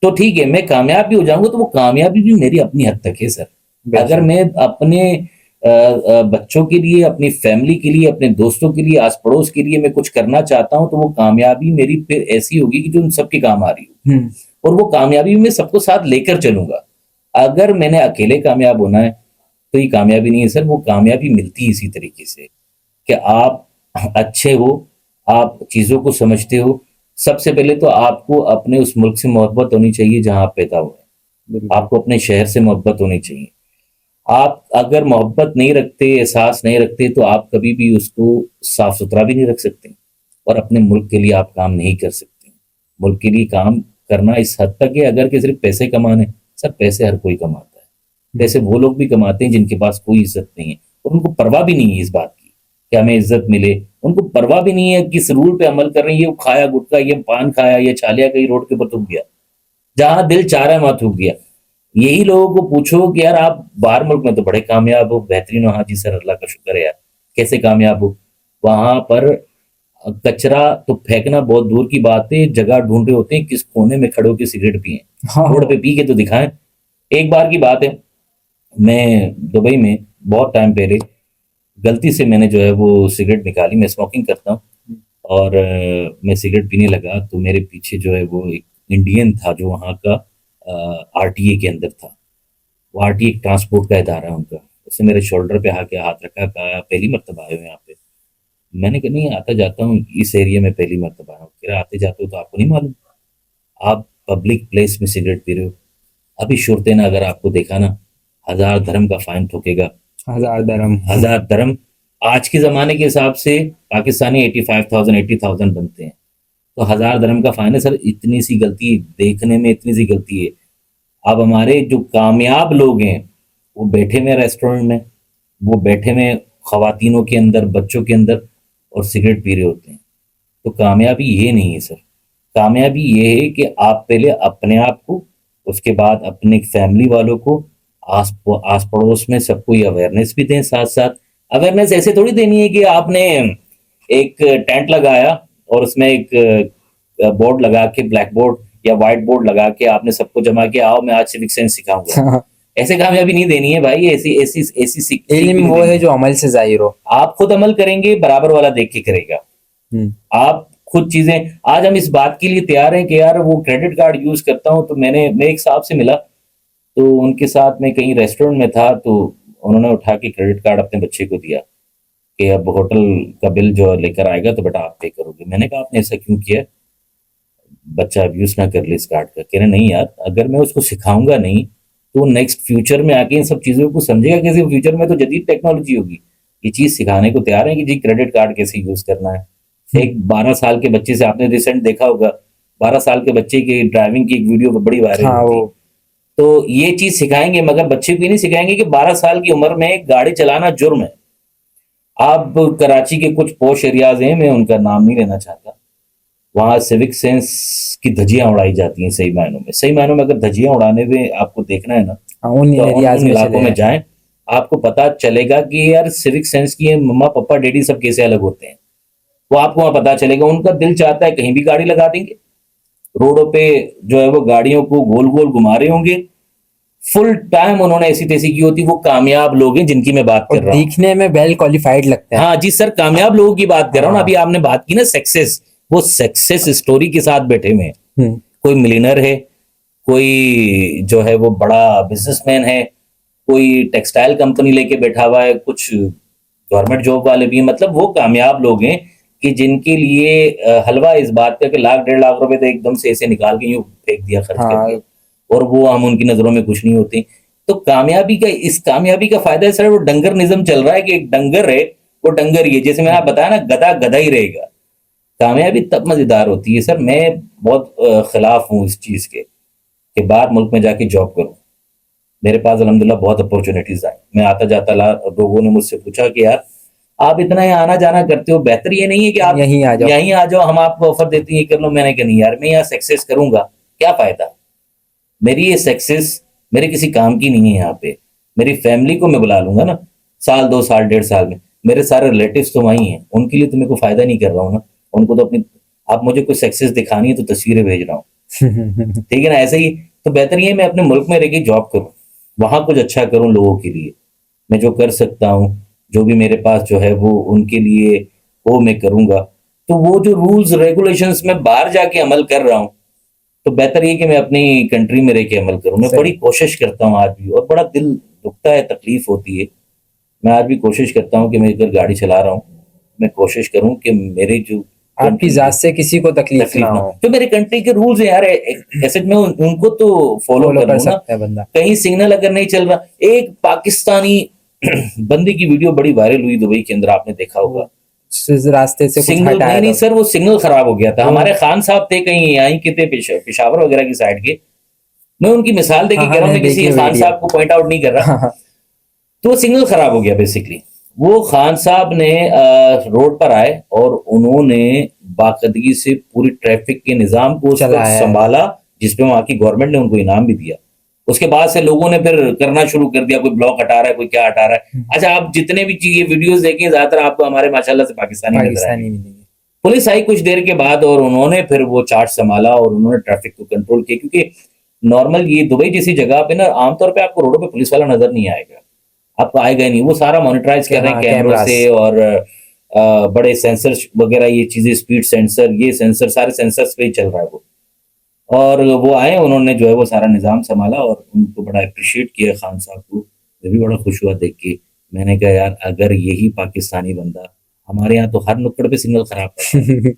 S1: तो ठीक है मैं कामयाब भी हो जाऊंगा तो वो कामयाबी भी मेरी अपनी हद तक है सर। अगर मैं अपने बच्चों के लिए, अपनी फैमिली के लिए, अपने दोस्तों के लिए, आस पड़ोस के लिए मैं कुछ करना चाहता हूं तो वो कामयाबी मेरी फिर ऐसी होगी कि जो उन सबके काम आ रही हो, और वो कामयाबी में सबको साथ लेकर चलूंगा। अगर मैंने अकेले कामयाब होना है तो ये कामयाबी नहीं है सर। वो कामयाबी मिलती है इसी तरीके से कि आप अच्छे हो, आप चीजों को समझते हो। सबसे पहले तो आपको अपने उस मुल्क से मोहब्बत होनी चाहिए जहां आप पैदा हुए, आपको अपने शहर से मोहब्बत होनी चाहिए। आप अगर मोहब्बत नहीं रखते, एहसास नहीं रखते, तो आप कभी भी उसको साफ सुथरा भी नहीं रख सकते, और अपने मुल्क के लिए आप काम नहीं कर सकते। मुल्क के लिए काम करना इस हद तक है अगर कि सिर्फ पैसे कमाने, सर पैसे हर कोई कमाता है। पैसे वो लोग भी कमाते हैं जिनके पास कोई इज्जत नहीं है, और उनको परवाह भी नहीं है इस बात की कि हमें इज्जत मिले। उनको परवाह भी नहीं है किस रूल पे अमल कर रहे हैं। ये खाया गुटखा, ये पान खाया, ये छालिया कहीं रोड के ऊपर थूक गया, जहां दिल चाह रहा है वहां थूक गया। यही लोगों को पूछो कि यार आप बाहर मुल्क में तो बड़े कामयाब हो, बेहतरीन हो। हाँ जी सर, अल्लाह का शुक्र है यार। कैसे कामयाब हो? वहां पर कचरा तो फेंकना बहुत दूर की बात है, जगह ढूंढ रहे होते हैं किस कोने में खड़े होकर सिगरेट पिए। रोड पे पी के तो दिखाएं। एक बार की बात है, मैं दुबई में बहुत टाइम पहले गलती से मैंने जो है वो सिगरेट निकाली, मैं स्मोकिंग करता हूँ, और मैं सिगरेट पीने लगा तो मेरे पीछे जो है वो एक इंडियन था जो वहाँ का आरटीए के अंदर था। वो आरटीए ट्रांसपोर्ट का इदारा है उनका। उसने मेरे शोल्डर पे आके हाथ रखा, कहा पहली मर्तबा आए हो यहाँ पे? मैंने कहा नहीं, आता जाता हूँ इस एरिया में, पहली मर्तबा आया हूँ। कह रहा आते जाते हो तो आपको नहीं मालूम, आप पब्लिक प्लेस में सिगरेट पी रहे हो, अभी शुरते ना अगर आपको देखा ना 1000 dirham का फाइन ठोकेगा।
S2: 1000 दरम।
S1: 1000 dirham आज के ज़माने के हिसाब से पाकिस्तानी 85,000 80,000 बनते हैं। तो 1000 dirham का फाइन है सर। इतनी सी गलती, देखने में इतनी सी गलती है। अब हमारे जो कामयाब लोग हैं वो बैठे में रेस्टोरेंट में, वो बैठे में खवातीनों के अंदर, बच्चों के अंदर, और सिगरेट पी रहे होते हैं। तो कामयाबी ये नहीं है सर। कामयाबी ये है कि आप पहले अपने आप को, उसके बाद अपने फैमिली वालों को, आस आस पड़ोस में सबको ये अवेयरनेस भी दें। साथ साथ अवेयरनेस ऐसे थोड़ी देनी है कि आपने एक टेंट लगाया और उसमें एक बोर्ड लगा के, ब्लैक बोर्ड या व्हाइट बोर्ड लगा के आपने सबको जमा किया, आओ मैं आज सिविक सेंस सिखाऊंगा। ऐसे कामयाबी नहीं देनी है भाई। ऐसी ऐसी ऐसी सीख भी
S2: इल्म
S1: नहीं
S2: वो
S1: देनी
S2: है जो अमल से जाहिर हो।
S1: आप खुद अमल करेंगे, बराबर वाला देख के करेगा।
S2: हम्म।
S1: आप खुद चीजें, आज हम इस बात के लिए तैयार हैं कि यार वो क्रेडिट कार्ड यूज करता हूं, तो मैं एक साहब से मिला, तो उनके साथ मैं कहीं रेस्टोरेंट में था, तो उन्होंने उठा के क्रेडिट कार्ड अपने बच्चे को दिया कि अब होटल का बिल जो लेकर आएगा तो बेटा आप पे करोगे। मैंने कहा आपने ऐसा क्यों किया? बच्चा अब्यूज ना कर ले इस कार्ड का। कह रहे नहीं यार, अगर मैं उसको सिखाऊंगा नहीं तो नेक्स्ट फ्यूचर में आके इन सब चीजों को समझेगा कैसे? फ्यूचर में तो जदीद टेक्नोलॉजी होगी। ये चीज सिखाने को तैयार है कि जी क्रेडिट कार्ड कैसे यूज करना है। एक 12 साल के बच्चे से, आपने रिसेंट देखा होगा, 12 साल के बच्चे की ड्राइविंग की एक वीडियो बड़ी वायरल
S2: हाँ
S1: हुई
S2: वो
S1: थी। तो ये चीज सिखाएंगे, मगर बच्चे को ये नहीं सिखाएंगे कि 12 साल की उम्र में गाड़ी चलाना जुर्म है। आप कराची के कुछ पोश एरियाज हैं, मैं उनका नाम नहीं लेना चाहता, वहाँ सिविक सेंस की धज्जियां उड़ाई जाती हैं। सही मायनों में, सही मायनों में अगर धज्जियां उड़ाने में आपको देखना है ना,
S2: हाँ, उन
S1: तो
S2: एरियाज
S1: उन
S2: में
S1: इलाकों
S2: चले
S1: में
S2: जाए।
S1: जाएं। आपको पता चलेगा कि यार सिविक सेंस की ये मम्मा पापा डैडी सब कैसे अलग होते हैं। वो आपको वहां पता चलेगा। उनका दिल चाहता है कहीं भी गाड़ी लगा देंगे, रोडों पे जो है वो गाड़ियों को गोल गोल घुमा रहे होंगे। फुल टाइम उन्होंने ऐसी तैसी की होती। वो कामयाब लोग हैं जिनकी मैं बात
S2: और
S1: कर रहा हूँ।
S2: दिखने में वेल क्वालिफाइड लगते हैं।
S1: हाँ जी सर, कामयाब लोगों की बात कर रहा हूँ ना।
S2: हाँ।
S1: अभी आपने बात की ना सक्सेस, वो सक्सेस स्टोरी के साथ बैठे हुए हैं।
S2: हम्म।
S1: कोई मिलियनर है, कोई जो है वो बड़ा बिजनेसमैन है, कोई टेक्सटाइल कंपनी लेके बैठा हुआ है, कुछ गवर्नमेंट जॉब वाले भी हैं। मतलब वो कामयाब लोग हैं कि जिनके लिए हलवा इस बात का कि लाख 1.5 लाख रुपए तो एकदम से ऐसे निकाल के यूं फेंक दिया, खर्च कर
S2: हाँ।
S1: दिया, और वो हम उनकी नजरों में कुछ नहीं होते। तो कामयाबी का, इस कामयाबी का फायदा है सर, वो डंगर निज़म चल रहा है कि एक डंगर है, वो डंगर ही है। जैसे मैंने बताया ना, गधा गधा ही रहेगा। कामयाबी तब मजेदार होती है सर। मैं बहुत खिलाफ हूँ इस चीज के कि बाहर मुल्क में जाके जॉब करूं। मेरे पास अल्हम्दुलिल्लाह बहुत अपॉर्चुनिटीज आई। मैं आता जाता लोगों ने मुझसे पूछा कि यार आप इतना यहाँ आना जाना करते हो, बेहतर ये नहीं है कि आप
S2: यहीं आ जाओ।
S1: यहीं आ जाओ, हम आपको ऑफर देते हैं, ये कर लो। मैंने कहा नहीं यार, मैं यहाँ सक्सेस करूंगा, क्या फायदा? मेरी ये सक्सेस मेरे किसी काम की नहीं है। यहाँ पे मेरी फैमिली को मैं बुला लूंगा ना, साल 2 साल 1.5 साल में। मेरे सारे रिलेटिव्स तो वहीं हैं, उनके लिए तो मेरे को फायदा नहीं कर रहा हूँ ना। उनको तो अपनी, आप मुझे कोई सक्सेस दिखानी है तो तस्वीरें भेज रहा हूँ, ठीक है ना? ऐसे ही तो बेहतर ये है मैं अपने मुल्क में रह के जॉब करूँ, वहां कुछ अच्छा करूँ लोगों के लिए। मैं जो कर सकता हूँ, जो भी मेरे पास जो है वो उनके लिए, वो मैं करूंगा। तो वो जो रूल्स रेगुलेशंस में बाहर जाके अमल कर रहा हूँ, तो बेहतर ये कि मैं अपनी कंट्री में रह के अमल करूँ। मैं
S2: सही।
S1: बड़ी कोशिश करता हूँ आज भी, और बड़ा दिल दुखता है, तकलीफ होती है। मैं आज भी कोशिश करता हूँ कि मैं अगर गाड़ी चला रहा हूँ, मैं कोशिश करूँ कि मेरे जो
S2: आपकी
S1: कंट्री
S2: जात
S1: है,
S2: से किसी को तकलीफ
S1: तकलीफ
S2: ना
S1: ना
S2: हो।
S1: हो। जो मेरे कंट्री के रूल्स हैं यार, ऐसे में उनको तो फॉलो
S2: फॉलो
S1: कर
S2: कर
S1: लूँ ना।
S2: सकता है बंदा।
S1: कहीं सिग्नल अगर नहीं चल रहा, एक पाकिस्तानी बंदे की वीडियो बड़ी वायरल हुई दुबई के अंदर, आपने देखा होगा।
S2: इस रास्ते से कुछ
S1: सिग्नल
S2: हटाया
S1: नहीं
S2: था।
S1: सर, वो सिग्नल खराब हो गया था।
S2: वो-
S1: हमारे खान साहब थे कहीं यहीं के थे, पेशावर वगैरह की साइड के। मैं उनकी मिसाल देके
S2: हाँ
S1: कह
S2: हाँ,
S1: रहा हूँ,
S2: मैंने
S1: मैं किसी
S2: देखी
S1: खान
S2: वीडियो।
S1: साहब को पॉइंट आउट नहीं कर रहा।
S2: हाँ हाँ।
S1: तो वो सिग्नल खराब हो गया बेसिकली। वो खान साहब ने रोड पर आए और उन्होंने बाकायदगी से पूरी ट्रैफिक के निजाम को उस वक्त
S2: चलाया है।
S1: संभाला, जिसपे वहां की गवर्नमेंट ने उनको इनाम भी दिया। उसके बाद से लोगों ने फिर करना शुरू कर दिया, कोई ब्लॉक हटा रहा है, कोई क्या हटा रहा है। अच्छा, आप जितने भी ये वीडियोस देखें, ज्यादातर आपको हमारे माशाल्लाह से पाकिस्तानी नजर आएंगे।
S2: पाकिस्तानी मिलेंगे।
S1: पुलिस आई कुछ देर के बाद और उन्होंने फिर वो चार्ज संभाला और उन्होंने ट्रैफिक को कंट्रोल किया। क्योंकि नॉर्मल ये दुबई जैसी जगह पे ना, आमतौर पे आपको रोडों पे पुलिस वाला नजर नहीं आएगा, आपको आएगा ही नहीं। वो सारा मॉनिटराइज कर रहे हैं
S2: हाँ,
S1: कैमरों
S2: कैमरास।
S1: से, और बड़े सेंसर वगैरह, ये चीजें, स्पीड सेंसर, ये सेंसर, सारे सेंसर्स पे ही चल रहा है वो। और वो आए, उन्होंने जो है वो सारा निज़ाम संभाला और उनको बड़ा अप्रिशिएट किया खान साहब को। मैं भी बड़ा खुश हुआ देख के। मैंने कहा यार, अगर यही पाकिस्तानी बंदा, हमारे यहाँ तो हर नुक्कड़ पे सिग्नल खराब करता है,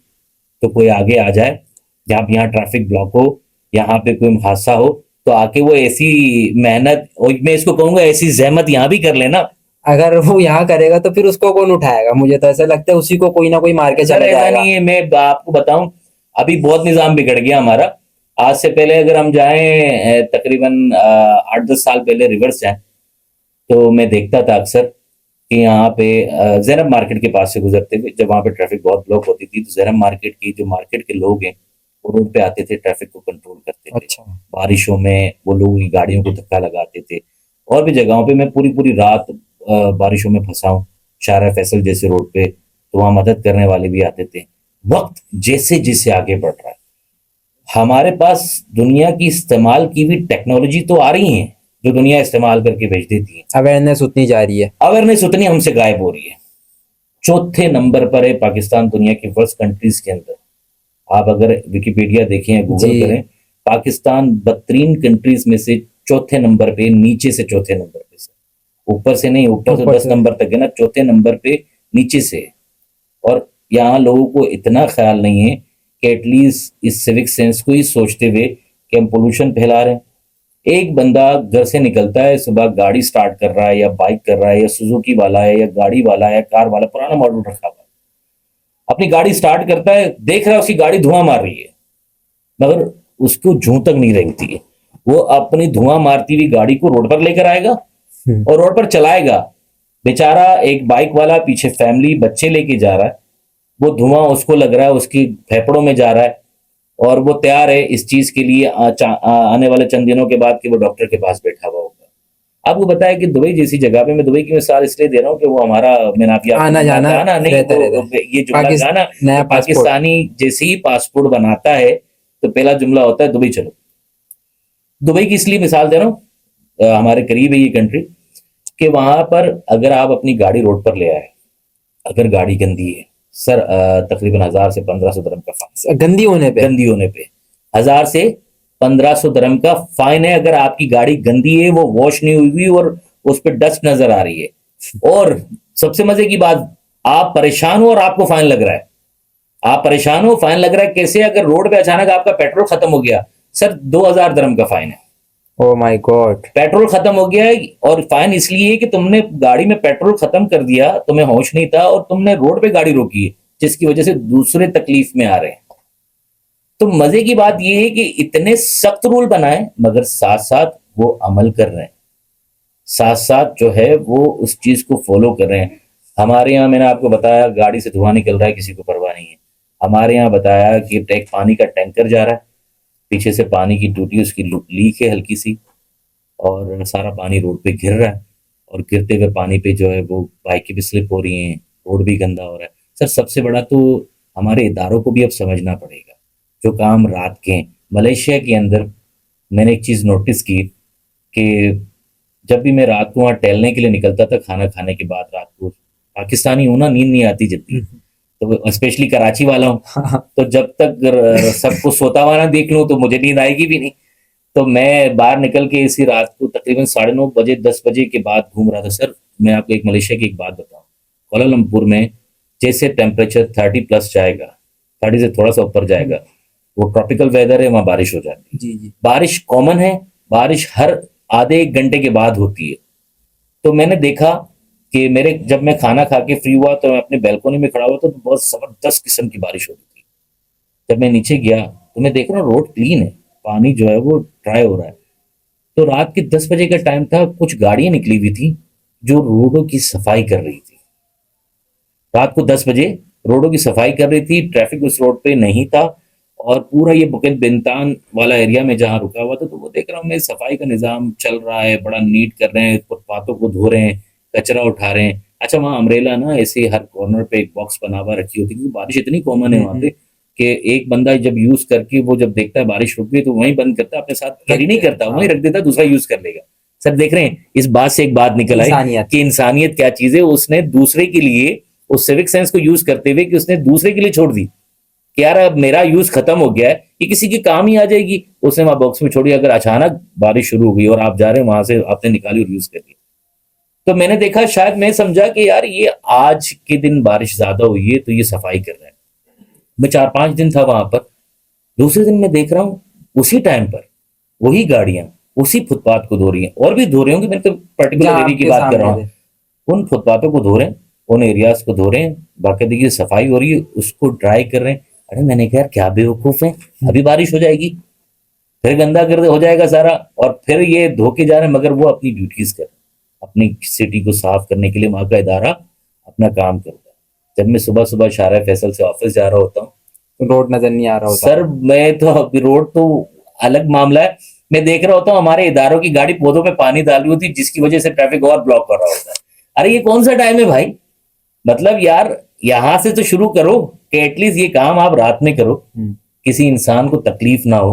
S1: तो कोई आगे आ जाए, जहाँ यहाँ ट्रैफिक ब्लॉक हो, यहाँ पे कोई हादसा हो, तो आके वो ऐसी मेहनत, और मैं इसको कहूंगा ऐसी जहमत यहाँ भी कर लेना।
S2: अगर वो यहाँ करेगा तो फिर उसको कौन उठाएगा? मुझे तो ऐसा लगता है उसी को कोई ना कोई मार के
S1: सर
S2: चला
S1: ऐसा
S2: जाएगा।
S1: नहीं है, मैं आपको बताऊं, अभी बहुत निज़ाम बिगड़ गया हमारा। आज से पहले अगर हम जाएं तकरीबन 8-10 साल पहले रिवर्स जाएं, तो मैं देखता था अक्सर कि यहाँ पे जैनब मार्केट के पास से गुजरते हुए, जब वहाँ पे ट्रैफिक बहुत ब्लॉक होती थी, तो जैनब मार्केट की जो मार्केट के लोग हैं, वो रोड पे आते थे, ट्रैफिक को कंट्रोल करते थे।
S2: अच्छा।
S1: बारिशों में वो लोग की गाड़ियों को धक्का लगाते थे। और भी जगहों पे मैं पूरी पूरी रात बारिशों में फंसा हूँ, शारा फैसल जैसे रोड पे, तो वहाँ मदद करने वाले भी आते थे। वक्त जैसे जैसे आगे बढ़ रहा है, हमारे पास दुनिया की इस्तेमाल की हुई टेक्नोलॉजी तो आ रही है, जो दुनिया इस्तेमाल करके भेज देती है।
S2: अवेयरनेस उतनी जा रही है।
S1: अवेयरनेस उतनी हमसे गायब हो रही है। चौथे नंबर पर है पाकिस्तान दुनिया की वर्स्ट कंट्रीज के अंदर। आप अगर विकिपीडिया देखें या गूगल
S2: जी।
S1: करें, पाकिस्तान 32 कंट्रीज में से चौथे नंबर पे, नीचे से चौथे नंबर पे से, ऊपर से नहीं, ऊपर से
S2: ऊपर
S1: 10
S2: से।
S1: नंबर तक है ना, चौथे नंबर पे नीचे से है। और यहाँ लोगों को इतना ख्याल नहीं है कि एटलीस्ट इस सिविक सेंस को ही सोचते हुए कि हम पोल्यूशन फैला रहे हैं। एक बंदा घर से निकलता है सुबह, गाड़ी स्टार्ट कर रहा है या बाइक कर रहा है, या सुजुकी वाला है या गाड़ी वाला है, कार वाला, पुराना मॉडल रखा हुआ है, अपनी गाड़ी स्टार्ट करता है, देख रहा है उसकी गाड़ी धुआं मार रही है, मगर उसको जूं तक नहीं रेंगती है। वो अपनी धुआं मारती हुई गाड़ी को रोड पर लेकर आएगा और रोड पर चलाएगा। बेचारा एक बाइक वाला पीछे फैमिली बच्चे लेके जा रहा है, वो धुआं उसको लग रहा है, उसकी फेफड़ों में जा रहा है, और वो तैयार है इस चीज के लिए आने वाले चंद दिनों के बाद कि वो डॉक्टर के पास बैठा हुआ होगा। आपको बताया कि दुबई जैसी जगह पे, मैं दुबई की मिसाल इसलिए दे रहा हूँ कि वो हमारा, मैंने आपकी
S2: आना जाना
S1: गाना नहीं,
S2: रहता रहता है।
S1: ये जुमला गाना,
S2: नया
S1: तो
S2: पासपोर्ट।
S1: पाकिस्तानी जैसे ही पासपोर्ट बनाता है तो पहला जुमला होता है दुबई चलो। दुबई की इसलिए मिसाल दे रहा हूँ, हमारे करीब है ये कंट्री, कि वहां पर अगर आप अपनी गाड़ी रोड पर ले आए, अगर गाड़ी गंदी है सर, तकरीबन 1000 से 1500 दरम का फाइन।
S2: गंदी होने पे?
S1: गंदी होने पे 1000 से 1500 दरम का फाइन है। अगर आपकी गाड़ी गंदी है, वो वॉश नहीं हुई और उस पर डस्ट नजर आ रही है, और सबसे मजे की बात, आप परेशान हो और आपको फाइन लग रहा है। आप परेशान हो, फाइन लग रहा है। कैसे? अगर रोड पे अचानक आपका पेट्रोल खत्म हो गया, सर 2000 दरम का फाइन है।
S2: Oh my God.
S1: पेट्रोल खत्म हो गया है, और फाइन इसलिए कि तुमने गाड़ी में पेट्रोल खत्म कर दिया, तुम्हें होश नहीं था और तुमने रोड पे गाड़ी रोकी है, जिसकी वजह से दूसरे तकलीफ में आ रहे हैं। तो मजे की बात यह है कि इतने सख्त रूल बनाए, मगर साथ साथ वो अमल कर रहे हैं, साथ साथ जो है वो उस चीज को फॉलो कर रहे हैं। हमारे यहाँ मैंने आपको बताया गाड़ी से धुआं निकल रहा है, किसी को परवाह नहीं है। हमारे यहाँ बताया कि एक पानी का टैंकर जा रहा है, पीछे से पानी की टूटी उसकी लीक है हल्की सी, और सारा पानी रोड पे गिर रहा है, और गिरते हुए पानी पे जो है वो बाइकें भी स्लिप हो रही हैं, रोड भी गंदा हो रहा है। सर सबसे बड़ा तो हमारे इदारों को भी अब समझना पड़ेगा, जो काम रात के हैं। मलेशिया के अंदर मैंने एक चीज़ नोटिस की कि जब भी मैं रात को वहाँ टहलने के लिए निकलता था, खाना खाने के बाद रात को, पाकिस्तानी हूँ ना, नींद नहीं आती जितनी, तो स्पेशली कराची वाला हूँ, तो जब तक सबको सोता हुआ ना देख लूँ तो मुझे नींद आएगी भी नहीं। तो मैं बाहर निकल के इसी रात को तकरीबन 9:30 बजे 10 बजे के बाद घूम रहा था। सर मैं आपको एक मलेशिया की एक बात बताऊं, कोलालमपुर में जैसे टेम्परेचर 30+ जाएगा, 30 से थोड़ा सा ऊपर जाएगा, वो ट्रॉपिकल वेदर है, वहाँ बारिश हो जाती है।
S2: जी जी।
S1: बारिश कॉमन है, बारिश हर आधे एक घंटे के बाद होती है। तो मैंने देखा कि जब मैं खाना खा के फ्री हुआ तो मैं अपने बैल्कोनी में खड़ा हुआ था, तो बहुत जबरदस्त किस्म की बारिश हो रही थी। जब मैं नीचे गया तो मैं देख रहा हूँ रोड क्लीन है, पानी जो है वो ड्राई हो रहा है। तो रात के 10 बजे का टाइम था, कुछ गाड़ियां निकली हुई थी जो रोडों की सफाई कर रही थी। रात को 10 बजे रोडों की सफाई कर रही थी, ट्रैफिक उस रोड पे नहीं था, और पूरा ये बुकेट बिंतान वाला एरिया में जहाँ रुका हुआ था, तो वो देख रहा हूँ मैं सफाई का निजाम चल रहा है, बड़ा नीट कर रहे हैं, फुटपाथों को धो रहे हैं, कचरा उठा रहे हैं। अच्छा वहाँ अम्ब्रेला ना ऐसे हर कॉर्नर पे एक बॉक्स बना हुआ रखी होती है, क्योंकि बारिश इतनी कॉमन है वहाँ पे कि एक बंदा जब यूज करके वो जब देखता है बारिश रुक गई तो वहीं बंद करता है, अपने साथ कैरी नहीं करता, वहीं रख देता, दूसरा यूज कर लेगा। सर देख रहे हैं, इस बात से एक बात निकल आई
S2: इंसानियत।
S1: कि इंसानियत क्या चीज है। उसने दूसरे के लिए उस सिविक सेंस को यूज करते हुए कि उसने दूसरे के लिए छोड़ दी कि यार अब मेरा यूज खत्म हो गया है, ये किसी के काम ही आ जाएगी, उसने वहां बॉक्स में छोड़ी। अगर अचानक बारिश शुरू हो गई और आप जा रहे हैं वहां से, आपने निकाली और यूज कर ली, तो मैंने देखा, शायद मैं समझा कि यार ये आज के दिन बारिश ज्यादा हुई है तो ये सफाई कर रहे हैं। मैं 4-5 दिन था वहां पर, दूसरे दिन मैं देख रहा हूँ उसी टाइम पर वही गाड़ियां उसी फुटपाथ को धो रही हैं, और भी धो रही होंगी, मैं तो पर्टिकुलर
S2: जहाँ
S1: एरिया की
S2: आपके
S1: बात कर रहा
S2: सामने
S1: हूँ। उन फुटपाथों को धो रहे हैं, उन एरियाज को धो रहे हैं, बाकायदगी से सफाई हो रही है, उसको ड्राई कर रहे हैं। अरे मैंने कहा यार क्या बेवकूफ है, अभी बारिश हो जाएगी, फिर गंदा कर हो जाएगा सारा, और फिर ये धो के जा रहे हैं। मगर वो अपनी ड्यूटीज कर, अपनी सिटी को साफ करने के लिए वहां का इदारा अपना काम करता है। जब मैं सुबह सुबह शारा फैसल से ऑफिस जा रहा होता हूँ,
S2: रोड नजर नहीं आ रहा होता।
S1: सर मैं तो अभी रोड तो अलग मामला है, मैं देख रहा होता हूँ हमारे इदारों की गाड़ी पौधों पे पानी डाल रही होती है, जिसकी वजह से ट्रैफिक और ब्लॉक कर रहा होता है। अरे ये कौन सा टाइम है भाई, मतलब यार यहां से तो शुरू करो कि एटलीस्ट ये काम आप रात में करो, किसी इंसान को तकलीफ ना हो,